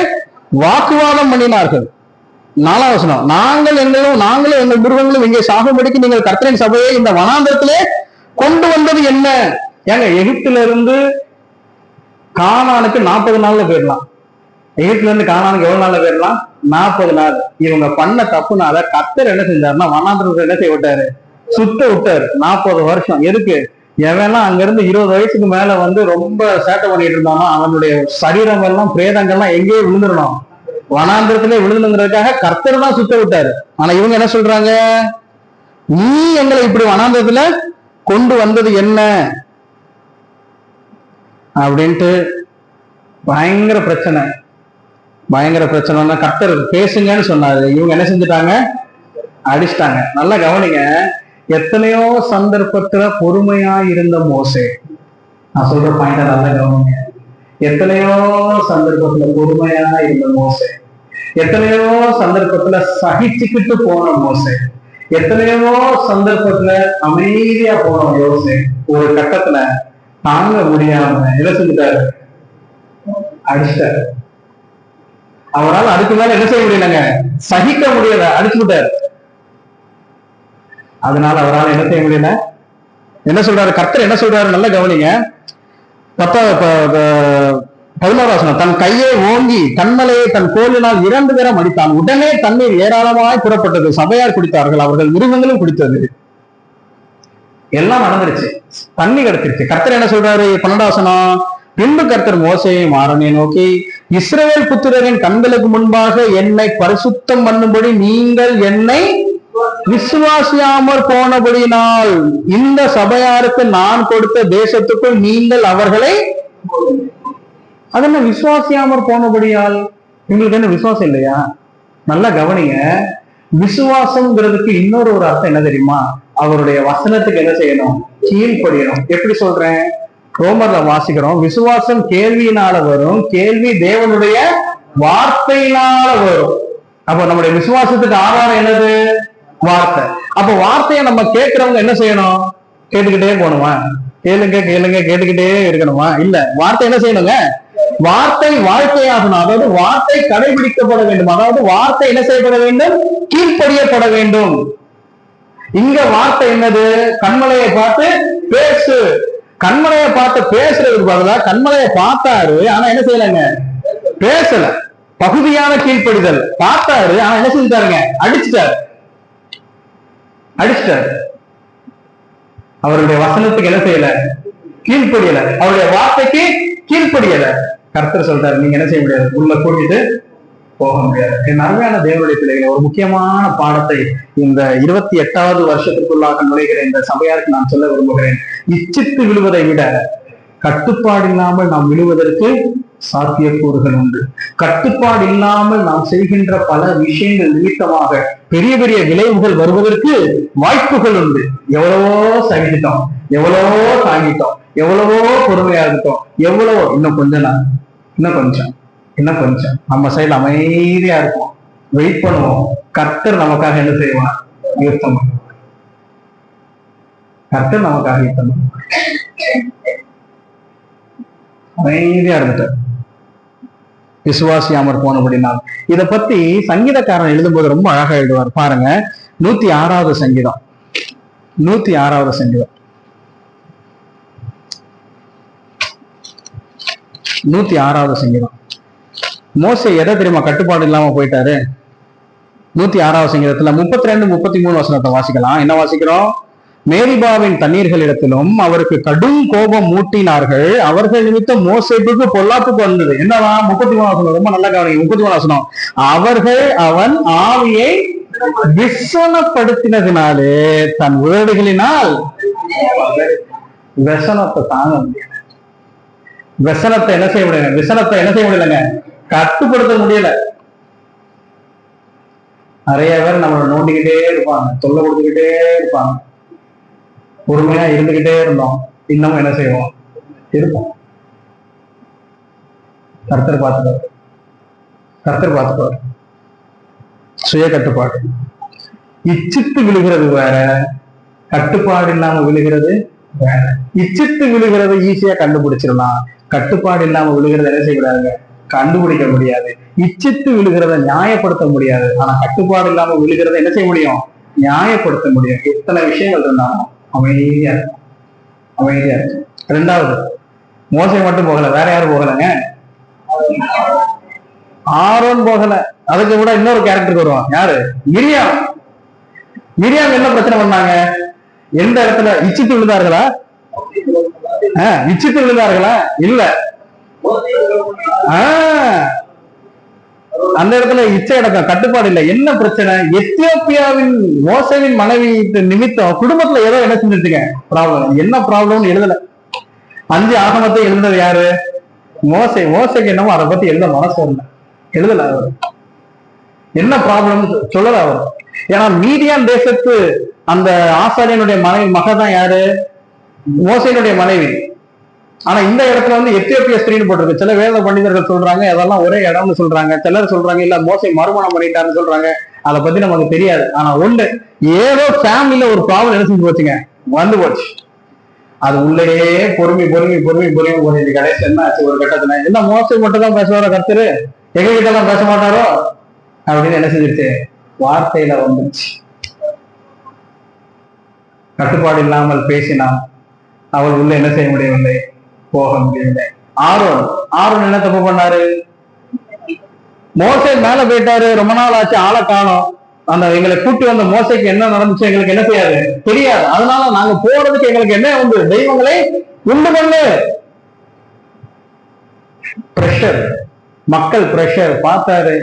வாக்குவாதம் பண்ணினார்கள். 4வது வசனம், நாங்களும் எங்கள் மிருகங்களும் இங்கே சாகும்படிக்கு நீங்கள் கர்த்தரின் சபையை இந்த வனாந்தரத்திலே கொண்டு வந்தது என்ன? ஏங்க, எகிப்துல இருந்து கானானுக்கு 40 நாள்ல போயிடலாம். எகிப்துல இருந்து கானானுக்கு எவ்வளவு நாள்ல போயிடலாம், 40 நாள். இவங்க பண்ண தப்புனால கர்த்தர் என்ன செஞ்சாருன்னா வனாந்தரத்தை என்ன செய்ய விட்டாரு, சுத்த விட்டாரு 40 வருஷம். எதுக்கு, எவெல்லாம் அங்க இருந்து 20 வயசுக்கு மேல வந்து ரொம்ப சேட்டை பண்ணிட்டு இருந்தானோ அவனுடைய சரீரம் எல்லாம் பிரேதங்கள்லாம் எங்கேயே விழுந்துடணும், வனாந்திரத்திலே விழுந்துங்கிறதுக்காக கர்த்தர் தான் சுத்த விட்டாரு. ஆனா இவங்க என்ன சொல்றாங்க, நீ எங்களை இப்படி வனாந்திரத்துல கொண்டு வந்தது என்ன அப்படின்ட்டு பயங்கர பிரச்சனை. கர்த்தர் பேசுங்கன்னு சொன்னாரு, இவங்க என்ன செஞ்சுட்டாங்க, அடிச்சிட்டாங்க. நல்லா கவனிங்க, எத்தனையோ சந்தர்ப்பத்துல பொறுமையா இருந்த மோசே, நான் சொல்ற பாயிண்ட நல்லா கவனிங்க, எத்தனையோ சந்தர்ப்பத்துல பொறுமையா இருந்த மோசே, எத்தனையோ சந்தர்ப்பத்துல சகிச்சுக்கிட்டு போன மோசே, எத்தனையோ சந்தர்ப்பத்துல அமைதியா போன யோசே, ஒரு கட்டத்துல தாங்க முடியாம என்ன செஞ்சுட்டாரு, அடிச்சிட்டாரு. அவரால் அதுக்கு மேல என்ன செய்ய முடியலங்க, சகிக்க முடியல, அடிச்சு விட்டாரு. அதனால அவரால் என்ன செய்ய முடியல, என்ன சொல்றாரு கர்த்தர், என்ன சொல்றாரு நல்லா கவனிங்க. 11வது வசனம், தன் கையை ஓங்கி கண்மலையை தன் கோலினால் 2 தரம் அடித்தான், உடனே தண்ணீர் ஏராளமாய் புறப்பட்டது, சபையார் குடித்தார்கள், அவர்கள் மிருகங்களும் குடித்தது. எல்லாம் நடந்துருச்சு, தண்ணி கிடைச்சிருச்சு. கர்த்தர் என்ன சொல்றாரு 12வது வசனம், பின்பு கர்த்தர் மோசேயையும் ஆரோனை நோக்கி, இஸ்ரவேல் புத்திரரின் கண்களுக்கு முன்பாக என்னை பரிசுத்தம் பண்ணும்படி நீங்கள் என்னை விசுவாசியாமற் போனபடியினால் இந்த சபையாருக்கு நான் கொடுத்த தேசத்துக்குள் நீங்கள் அவர்களை, அதென்ன விசுவாசியாமற் போனபடியால், உங்களுக்கு என்ன விசுவாசம் இல்லையா? நல்லா கவனிங்க, விசுவாசம்ங்கிறதுக்கு இன்னொரு ஒரு அர்த்தம் என்ன தெரியுமா, அவருடைய வசனத்துக்கு என்ன செய்யணும், கீழ்ப்படியணும். எப்படி சொல்றேன், ரோமர்ல வாசிக்கிறோம், விசுவாசம் கேள்வியினால வரும், கேள்வி தேவனுடைய வார்த்தையினால வரும். அப்ப நம்முடைய விசுவாசத்துக்கு ஆதாரம் என்னது, வார்த்தை. அப்ப வார்த்தையை நம்ம கேட்கிறவங்க என்ன செய்யணும், கேட்டுக்கிட்டே போகணுமா, கேளுங்க கேட்டுக்கிட்டே இருக்கணுமா? இல்ல, வார்த்தை என்ன செய்யணுங்க, வார்த்தை வாழ்க்கையாகணும். அதாவது வார்த்தை கடைபிடிக்கப்பட வேண்டும். அதாவது வார்த்தை என்ன செய்யப்பட வேண்டும், கீழ்ப்படியப்பட வேண்டும். இங்க வார்த்தை என்னது, கண்மலையை பார்த்து பேசு. கண்மலையை பார்த்து பேசுறதுக்கு பதிலா கண்மலையை பார்த்தாரு, ஆனா என்ன செய்யலங்க, பேசல. பகுதியான கீழ்ப்படிதல். பார்த்தாரு, ஆனா என்ன செஞ்சாருங்க, அடிச்சுட்டாரு. அவருடைய வசனத்துக்கு என்ன செய்யல, கீழ்ப்படியல. அவருடைய வார்த்தைக்கு கீழ்ப்படியல. கர்த்தர் சொல்றாரு, நீங்க என்ன செய்ய முடியாது, உள்ள கூட்டிட்டு போக முடியாது. என் அருமையான தேவனுடைய பிள்ளைகளை, ஒரு முக்கியமான பாடத்தை இந்த 28வது வருஷத்துக்குள்ளாக நுழைகிற இந்த சபையாருக்கு நான் சொல்ல விரும்புகிறேன். இச்சித்து விழுவதை விட கட்டுப்பாடு இல்லாமல் நாம் விழுவதற்கு சாத்தியக்கூறுகள் உண்டு. கட்டுப்பாடு இல்லாமல் நாம் செய்கின்ற பல விஷயங்கள் நிமித்தமாக பெரிய பெரிய விளைவுகள் வருவதற்கு வாய்ப்புகள் உண்டு. எவ்வளவோ சகிச்சிட்டோம், எவ்வளவோ தாங்கிட்டோம், எவ்வளவோ பொறுமையா இருக்கட்டும், எவ்வளவோ இன்னும் கொஞ்சம் நாள், இன்னும் கொஞ்சம் நம்ம சைடுல அமைதியா இருக்கும், வெயிட் பண்ணுவோம். கர்த்தர் நமக்காக என்ன செய்வார்? யுத்தம் பண்ணுவார். கர்த்தர் நமக்காக யுத்தம் பண்ணுவார். அமைதியா இருந்துட்டார், விசுவாசியாமற் போனபடினால். இதை பத்தி சங்கீதக்காரன் எழுதும்போது ரொம்ப அழகா எழுதுவார் பாருங்க. 106வது சங்கீதம், 106வது சங்கீதம், 106வது சங்கீதம். மோசே எதை தெரியுமா கட்டுப்பாடு இல்லாம போயிட்டாரு? 106வது சங்கீதத்துல 32, 33 வசனத்தை வாசிக்கலாம். என்ன வாசிக்கிறோம்? மேரிபாவின் தண்ணீர்களிடத்திலும் அவருக்கு கடும் கோபம் மூட்டினார்கள், அவர்கள் நிமித்தம் மோசேக்கு பொல்லாப்புக்கு வந்தது. என்னவா? 33 வசனம், ரொம்ப நல்லா கவனிங்க. 33 வசனம், அவர்கள் அவன் ஆவியை விசனப்படுத்தினதினாலே தன் உதடுகளினால் விசனத்தை தாங்க முடியல. விசனத்தை என்ன செய்ய முடியல? விசனத்தை என்ன செய்ய முடியலங்க? கட்டுப்படுத்த முடியல. நிறைய பேர் நம்மளை நோண்டிக்கிட்டே இருப்பாங்க, தொல்லை கொடுத்துக்கிட்டே இருப்பாங்க. பொறுமையா இருந்துகிட்டே இருந்தோம், இன்னமும் என்ன செய்வோம்? இருப்போம். கர்த்தர் பார்த்துப்பாரு, கர்த்தர் பார்த்துப்பாரு. சுய கட்டுப்பாடு. இச்சித்து விழுகிறது வேற, கட்டுப்பாடு இல்லாம விழுகிறது வேற. இச்சித்து விழுகிறது ஈஸியா கண்டுபிடிச்சிடலாம், கட்டுப்பாடு இல்லாம விழுகிறது என்ன செய்யக்கூடாதுங்க? கண்டுபிடிக்க முடியாது. இச்சித்து விழுகிறத நியாயப்படுத்த முடியாது, ஆனா கட்டுப்பாடு இல்லாம விழுகிறத என்ன செய்ய முடியும்? நியாயப்படுத்த முடியும். எத்தனை விஷயங்கள் இருந்தாலும் அமைதியா இருக்கும், அமைதியா இருக்கும். ரெண்டாவது, மோசே மட்டும் போகல, வேற யாரும் போகலங்க? ஆரோன் போகல. அதுக்கு கூட இன்னொரு கேரக்டருக்கு வருவான். யாரு? மிரியாம். மிரியாம் என்ன பிரச்சனை பண்ணாங்க? எந்த இடத்துல? இச்சித்து விழுந்தார்களா? இச்சித்து விழுந்தார்களா? இல்ல. அந்த இடத்துல இச்சை அடக்கம், கட்டுப்பாடு இல்லை. என்ன பிரச்சனை? எத்தியோப்பியாவின் மோசேவின் மனைவி நிமித்தம் குடும்பத்துல ஏதோ என்ன செஞ்சுட்டுங்க ப்ராப்ளம். என்ன ப்ராப்ளம்னு எழுதல. 5 ஆகமத்தை எழுதுனது யாரு? மோசே. மோசைக்கு என்னமோ அதை பத்தி எழுத மனசு வரல, எழுதல. அவர் என்ன ப்ராப்ளம் சொல்லல அவர். ஏன்னா மீடியான் தேசத்து அந்த ஆசாரியனுடைய மனைவி மகதான் யாரு? மோசையினுடைய மனைவி. ஆனா இந்த இடத்துல வந்து எத்தியோப்பிய ஸ்திரீன்னு போட்டிருக்கு. சில வேத பண்டிதர்கள் சொல்றாங்க அதெல்லாம் ஒரே இடம்னு சொல்றாங்க, சிலர் சொல்றாங்க இல்ல மோசை மறுமணம் பண்ணிட்டாருன்னு சொல்றாங்க. அதை பத்தி நமக்கு தெரியாது. ஆனா ஒண்ணு, ஏதோ ஃபேமிலியில ஒரு ப்ராப்ளம் என்ன செஞ்சு போச்சுங்க, வந்து போச்சு. அது உள்ளேயே பொறுமை போய் கடைசி என்ன ஆச்சு? ஒரு கட்டத்துல என்ன மோசை மட்டும் தான் பேசுவாரோ கர்த்தரு, எங்க கிட்ட எல்லாம் பேச மாட்டாரோ அப்படின்னு என்ன செஞ்சிருச்சு? வார்த்தையில வந்துருச்சு. கட்டுப்பாடு இல்லாமல் பேசினான், அவள் உள்ள என்ன செய்ய முடியவில்லை? போக முடியவில்லை. ஆரோன் என்ன தப்பு பண்ணாரு? மோசே மேல போயிட்டாரு, ரொம்ப நாள் ஆச்சு, ஆளை காணோம். அந்த எங்களை கூட்டி வந்த மோசைக்கு என்ன நடந்துச்சு எங்களுக்கு என்ன செய்யாது? தெரியாது. அதனால நாங்க போறதுக்கு எங்களுக்கு என்ன உண்டு? தெய்வங்களை உண்டு பண்ணு. பிரஷர், மக்கள் பிரஷர் பார்த்தாரு.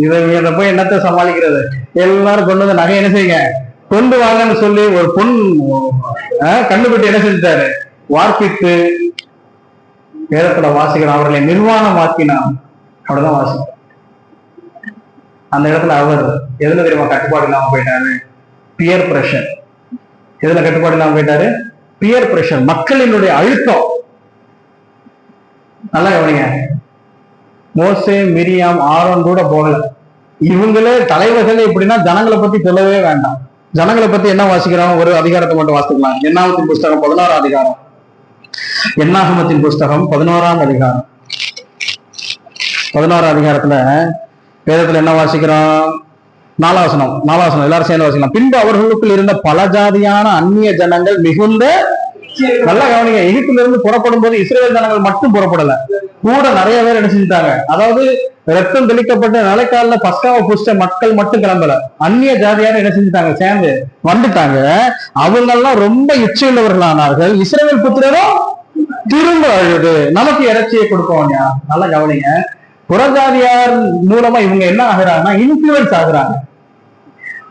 இதை போய் என்னத்தை சமாளிக்கிறது? எல்லாரும் கொண்டு வந்து நகை என்ன செய்யுங்க, கொண்டு வாங்கன்னு சொல்லி ஒரு பொன் கண்டுபிட்டு என்ன செஞ்சாரு? வார்ப்பித்து வேதத்துல வாசிக்கிறான், அவர்களை நிர்வாணம் வாக்கினான். அப்படிதான் வாசிக்கிறான். அந்த இடத்துல அவர் எதுல தெரியுமா கட்டுப்பாடு இல்லாம போயிட்டாரு? Peer pressure. எதுல கட்டுப்பாடு இல்லாம போயிட்டாரு? பியர் பிரஷர், மக்களினுடைய அழுத்தம். நல்லா கவனிங்க. மோசே, மிரியாம், ஆரோன் கூட போகல. இவங்களே தலைவர்களே இப்படின்னா ஜனங்களை பத்தி சொல்லவே வேண்டாம். ஜனங்களை பத்தி என்ன வாசிக்கிறோம்? ஒரு அதிகாரத்தை மட்டும் வாசிக்கலாம். என்னாகமத்தின் புஸ்தகம் 11ஆம் அதிகாரம். என்னாகமத்தின் புஸ்தகம் 11ஆம் அதிகாரம். 11ஆம் அதிகாரத்துல வேதத்துல என்ன வாசிக்கிறோம்? 4ஆம் வசனம் எல்லாரும் சேர்ந்து வாசிக்கலாம். பின்பு அவர்களுக்குள் இருந்த பல ஜாதியான அந்நிய ஜனங்கள் மிகுந்த, நல்லா கவனிங்க, எகிப்தில இருந்து புறப்படும் போது இஸ்ரேல் ஜனங்கள் மட்டும் புறப்படல, கூட நிறைய பேர் என்ன செஞ்சுட்டாங்க? அதாவது ரத்தம் தெளிக்கப்பட்ட நிலைக்கால பஸ்காவை புஷ்ட மக்கள் மட்டும் கிளம்பல, அந்நிய ஜாதியார் என்ன செஞ்சுட்டாங்க? சேர்ந்து வந்துட்டாங்க. அவங்க எல்லாம் ரொம்ப இச்சையுள்ளவர்களானார்கள். இஸ்ரவேல் புத்திரரும் திரும்ப அழுது நமக்கு இறைச்சியை கொடுப்போம். நல்லா கவனிங்க. புறஜாதியார் மூலமா இவங்க என்ன ஆகுறாங்கன்னா இன்ஃபுளுன்ஸ் ஆகுறாங்க.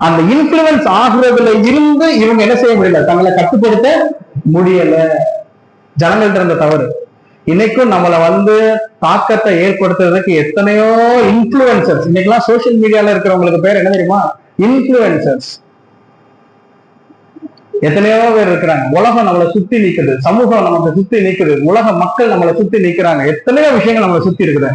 அந்த இன்ஃபுளுன்ஸ் ஆகுறதுல இருந்து இவங்க என்ன செய்ய முடியல? தங்களை கட்டுப்படுத்த முடியல. ஜனங்கள்ட்ட இருந்த தவறு. இன்னைக்கும் நம்மளை தாக்கத்தை ஏற்படுத்துறதுக்கு எத்தனையோ இன்ஃபுளுசர்ஸ், இன்னைக்கெல்லாம் சோசியல் மீடியால இருக்கிறவங்களுக்கு பேர் என்ன தெரியுமா? இன்ஃபுளுசர்ஸ். எத்தனையோ பேர் இருக்கிறாங்க. உலகம் நம்மளை சுத்தி நிக்குது, சமூகம் நமக்கு சுத்தி நிக்குது, உலக மக்கள் நம்மளை சுத்தி நிக்கிறாங்க, எத்தனையோ விஷயங்கள் நம்மளை சுத்தி இருக்குது.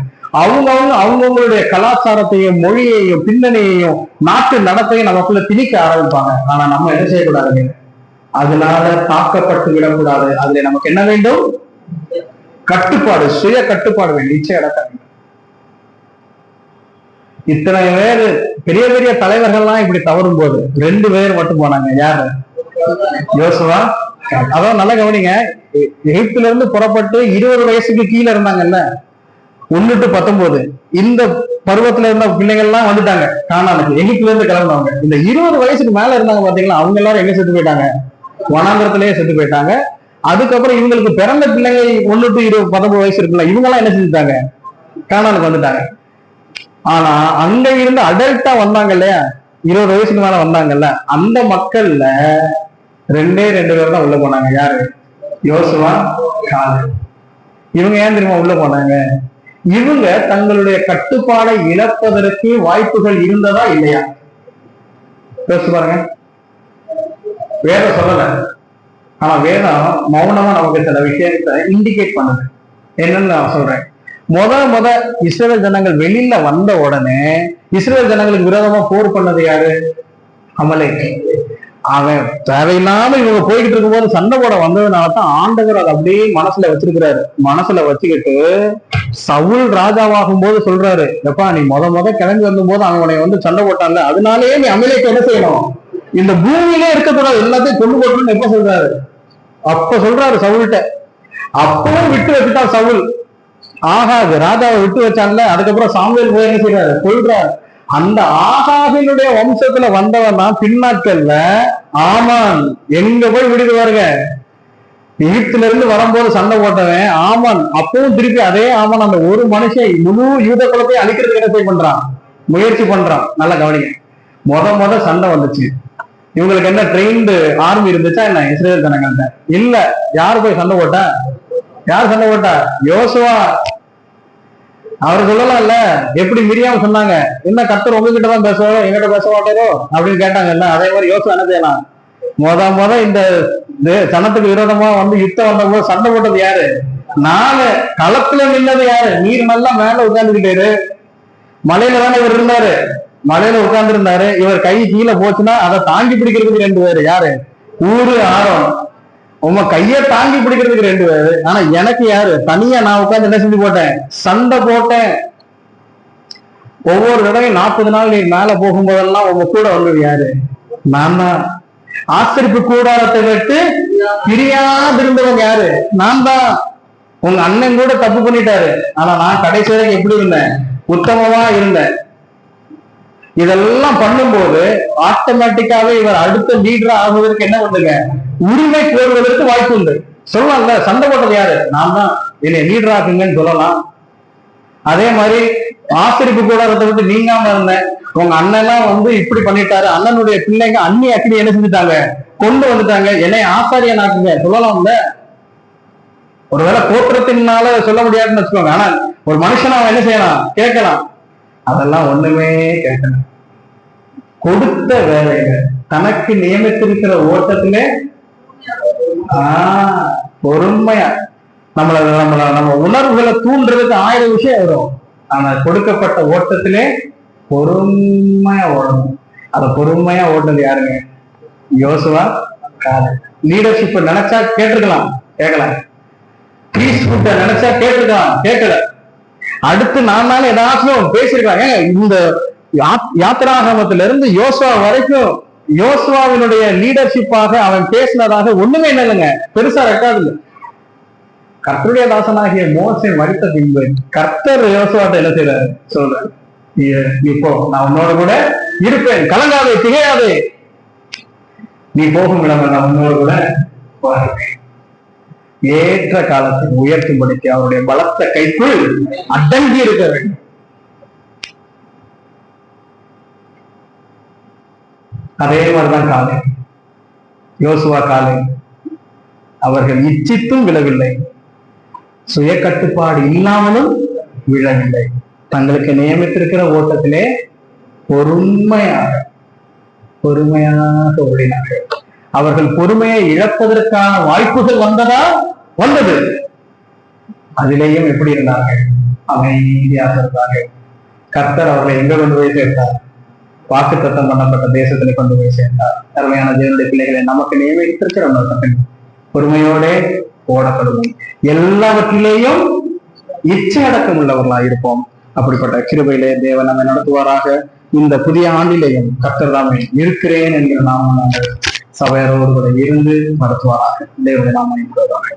அவங்களுடைய கலாச்சாரத்தையும் மொழியையும் பின்னணியையும் நாட்டு நடத்தையும் நமக்குள்ள திணிக்க ஆரம்பிப்பாங்க. ஆனா நம்ம என்ன செய்யக்கூடாது? அதனால தாக்கப்பட்டு விடக்கூடாது. அதுல நமக்கு என்ன வேண்டும்? கட்டுப்பாடு, சுய கட்டுப்பாடு வேண்டும், நிச்சயம் அடக்க வேண்டும். இத்தனை பேர் பெரிய பெரிய தலைவர்கள்லாம் இப்படி தவறும் போது 2 பேர் மட்டும் போனாங்க. யாரு? யோசுவா. அதான் நல்லா கவனிங்க, எகிப்துல இருந்து புறப்பட்டு 20 வயசுக்கு கீழே இருந்தாங்கல்ல, 1 to 19 இந்த பருவத்துல இருந்த பிள்ளைகள் எல்லாம் வந்துட்டாங்க கானானுக்கு. எகிப்துல இருந்து கிளம்புனவங்க. இந்த 20 வயசுக்கு மேல இருந்தாங்க பாத்தீங்களா, அவங்க எல்லாரும் எங்க செத்து போயிட்டாங்க? வனாந்திரத்திலேயே செத்து போயிட்டாங்க. அதுக்கப்புறம் இவங்களுக்கு பிறந்த பிள்ளைங்க 1 to 19 வயசு இருக்குல்ல, இவங்க எல்லாம் என்ன செஞ்சுட்டாங்க? கானானுக்கு வந்துட்டாங்க. ஆனா அங்க இருந்து அடல்ட்டா வந்தாங்க இல்லையா, 20 வயசுக்கு மேல வந்தாங்கல்ல, அந்த மக்கள்ல 2 பேர் தான் உள்ள போனாங்க. யாரு? யோசுவா, காலேப். இவங்க ஏன் தெரியுமா உள்ள போனாங்க? இவங்க தங்களுடைய கட்டுப்பாடை இழப்பதற்கு வாய்ப்புகள் இருந்ததா இல்லையா? யோசிச்சு பாருங்க. வேதம் சொல்லல, ஆனா வேதம் மௌனமா நமக்கு சில விஷயத்தை இண்டிகேட் பண்ணுது. என்னன்னு நான் சொல்றேன். முத இஸ்ரேல் ஜனங்கள் வெளியில வந்த உடனே இஸ்ரேல் ஜனங்களுக்கு விரோதமா போர் பண்ணது யாரு? அமலேக். அவன் தேவையில்லாம இவங்க போய்கிட்டு இருக்கும் போது சண்டை போட வந்ததுனாலதான் ஆண்டவர் அதை அப்படியே மனசுல வச்சிருக்கிறாரு. மனசுல வச்சுக்கிட்டு சவுல் ராஜாவாகும் போது சொல்றாரு, எப்பா நீ முத கிளம்பி வந்த போது அவனை சண்டை போட்டான்ல, அதனாலேயே நீ அமலேக்கு என்ன செய்யணும்? இந்த பூமியிலே இருக்கக்கூடாது, எல்லாத்தையும் கொண்டு போட்டணும்னு எப்ப சொல்றாரு? அப்ப சொல்றாரு சவுல்கிட்ட. அப்பவும் விட்டு வச்சுட்டான் சவுல். ஆகாது ராஜாவை விட்டு வச்சான்ல, அதுக்கப்புறம் சாமுவேல் போய் என்ன செய்யறாரு? கொல்றாரு. அந்த ஆகாவினுடைய வம்சத்துல வந்தவன் தான் பின்னாட்கள்ல ஆமான். எங்க போய் விடுவாருங்க? எகிப்துல இருந்து வரும்போது சண்டை போட்டவன் ஆமான். அப்பவும் திருப்பி அதே ஆமான் அந்த ஒரு மனுஷன் முழு யூத குலத்தையும் அழிக்கிறதுக்கு என்ன பண்றான்? முயற்சி பண்றான். நல்லா கவனிங்க. முத சண்டை வந்துச்சு. இவங்களுக்கு என்ன ட்ரெயின்டு ஆர்மி இருந்துச்சா என்ன இஸ்ரேல் ஜனங்கள்ட்ட? இல்ல. யாரு போய் சண்டை போட்டா? யார் சண்டை போட்டா? யோசுவா. அவர் சொல்லலாம்ல, எப்படி மிரியாம சொன்னாங்க, என்ன கர்த்தர் உங்ககிட்ட தான் பேசுவாரோ எங்கிட்ட பேச மாட்டாரோ அப்படின்னு கேட்டாங்கல்ல, அதே மாதிரி யோசுவா என்ன செய்யலாம்? முத இந்த சனத்துக்கு விரோதமா யுத்தம் வந்த போது சண்டை போட்டது யாரு? நானு. களத்துல நின்னது யாரு? நீர் நல்லா மேல உட்கார்ந்துக்கிட்டாரு. மலையில தானே இவர் இருந்தாரு, மலையில உட்கார்ந்து இருந்தாரு. இவர் கை கீழே போச்சுன்னா அதை தாங்கி பிடிக்கிறதுக்கு 2 பேரு. யாரு? ஊரு, ஆரோன். உங்க கைய தாங்கி பிடிக்கிறதுக்கு 2 பேரு. ஆனா எனக்கு யாரு? தனியா நான் உட்கார்ந்து என்ன செஞ்சு போட்டேன்? சண்டை போட்டேன். ஒவ்வொரு தடவையும் 40 நாள் நீ மேல போகும்போதெல்லாம் உங்க கூட வந்தது யாரு? நான் தான். ஆசரிப்பு கூடாரத்தை விட்டு பிரியாது இருந்தவன் யாரு? நான் தான். உங்க அண்ணன் கூட தப்பு பண்ணிட்டாரு, ஆனா நான் கடைசி வரைக்கும் எப்படி இருந்தேன்? உத்தமமா இருந்தேன். இதெல்லாம் பண்ணும்போது ஆட்டோமேட்டிக்காவே இவர் அடுத்த லீடரா ஆகுவதற்கு என்ன பண்ணுங்க? உரிமை கோருவதற்கு வாய்ப்பு உண்டு. சொல்லலாம்ல, சண்டை போட்டது யாரு? நான் தான். என்னை லீடர் ஆக்குங்கன்னு சொல்லலாம். அதே மாதிரி ஆசிரிப்பு கூடாரத்தை விட்டு நீங்காம இருந்தேன், உங்க அண்ணன் எல்லாம் இப்படி பண்ணிட்டாரு, அண்ணனுடைய பிள்ளைங்க அண்ணி அக்கினி என்ன செஞ்சுட்டாங்க? கொண்டு வந்துட்டாங்க, என்னை ஆசாரியன் ஆக்குங்க சொல்லலாம்ல. ஒருவேளை கோத்திரத்தினால சொல்ல முடியாதுன்னு வச்சுக்கோங்க. ஆனா ஒரு மனுஷன் அவன் என்ன செய்யலாம்? கேட்கலாம். அதெல்லாம் ஒண்ணுமே கேட்கணும். கொடுத்த வேலையில தனக்கு நியமித்திருக்கிற ஓட்டத்திலே பொறுமையா நம்ம உணர்வுகளை தூண்டுறதுக்கு 1000 விஷயம் வரும். ஆனா கொடுக்கப்பட்ட ஓட்டத்திலே பொறுமையா ஓடணும். அத பொறுமையா ஓடுனது யாருங்க? யோசுவா, காலேப். லீடர்ஷிப் நினைச்சா கேட்டிருக்கலாம், கேட்கலாம். பீஸ்ஃபுட்ட நினைச்சா கேட்டிருக்கலாம், கேட்கல. அடுத்து நான் ஏதாச்சும் பேசியிருக்காங்க. இந்த யாத்திராகமத்தில இருந்து யோசுவா வரைக்கும் யோசுவாவினுடைய லீடர்ஷிப்பாக அவன் பேசினதாக ஒண்ணுமே இல்லைங்க, பெருசா ரெக்கார்டு இல்லை. கர்த்தருடைய தாசனாகிய மோசே மரித்த பின்பு கர்த்தர் யோசுவாட்ட என்ன செய்யறாரு? சொல்றாரு, இப்போ நான் உன்னோட கூட இருப்பேன், கலங்காதே, திகையாதே, நீ போகும் இடம் நான் உன்னோடு கூட வாழ்வேன். ஏற்ற காலத்தில் உயர்த்தும்படிக்கு அவருடைய பலத்த கைக்குள் அடங்கி இருக்க வேண்டும். அதே மாதிரிதான் காலேப், யோசுவா, காலேப் அவர்கள் இச்சித்தும் விழவில்லை, சுய கட்டுப்பாடு இல்லாமலும் விழவில்லை. தங்களுக்கு நியமித்திருக்கிற ஓட்டத்திலே பொறுமையாக ஓடினார்கள். அவர்கள் பொறுமையை இழப்பதற்கான வாய்ப்புகள் வந்தது. அதிலேயும் எப்படி இருந்தார்கள்? அமைதியாக இருந்தார்கள். கர்த்தர் அவர்களை எங்க கொண்டு போய் சேர்த்தார்? வாக்குத்தத்தம் பண்ணப்பட்ட தேசத்திலே கொண்டு போய் சேர்ந்தார். அருமையான தேவனுடைய பிள்ளைகளை நமக்கு நியமித்திருக்கிற பொறுமையோட ஓடப்படுவோம். எல்லாவற்றிலேயும் இச்சை அடக்கம் உள்ளவர்களாக இருப்போம். அப்படிப்பட்ட கிருபையிலே தேவன் நம்மை நடத்துவாராக. இந்த புதிய ஆண்டிலேயும் கர்த்தர் தாமே இருக்கிறேன் என்கிற நாம நாங்கள் சபையாரோடு கூட இருந்து நடத்துவாராக. தேவனை நாம இருக்கிறதாக.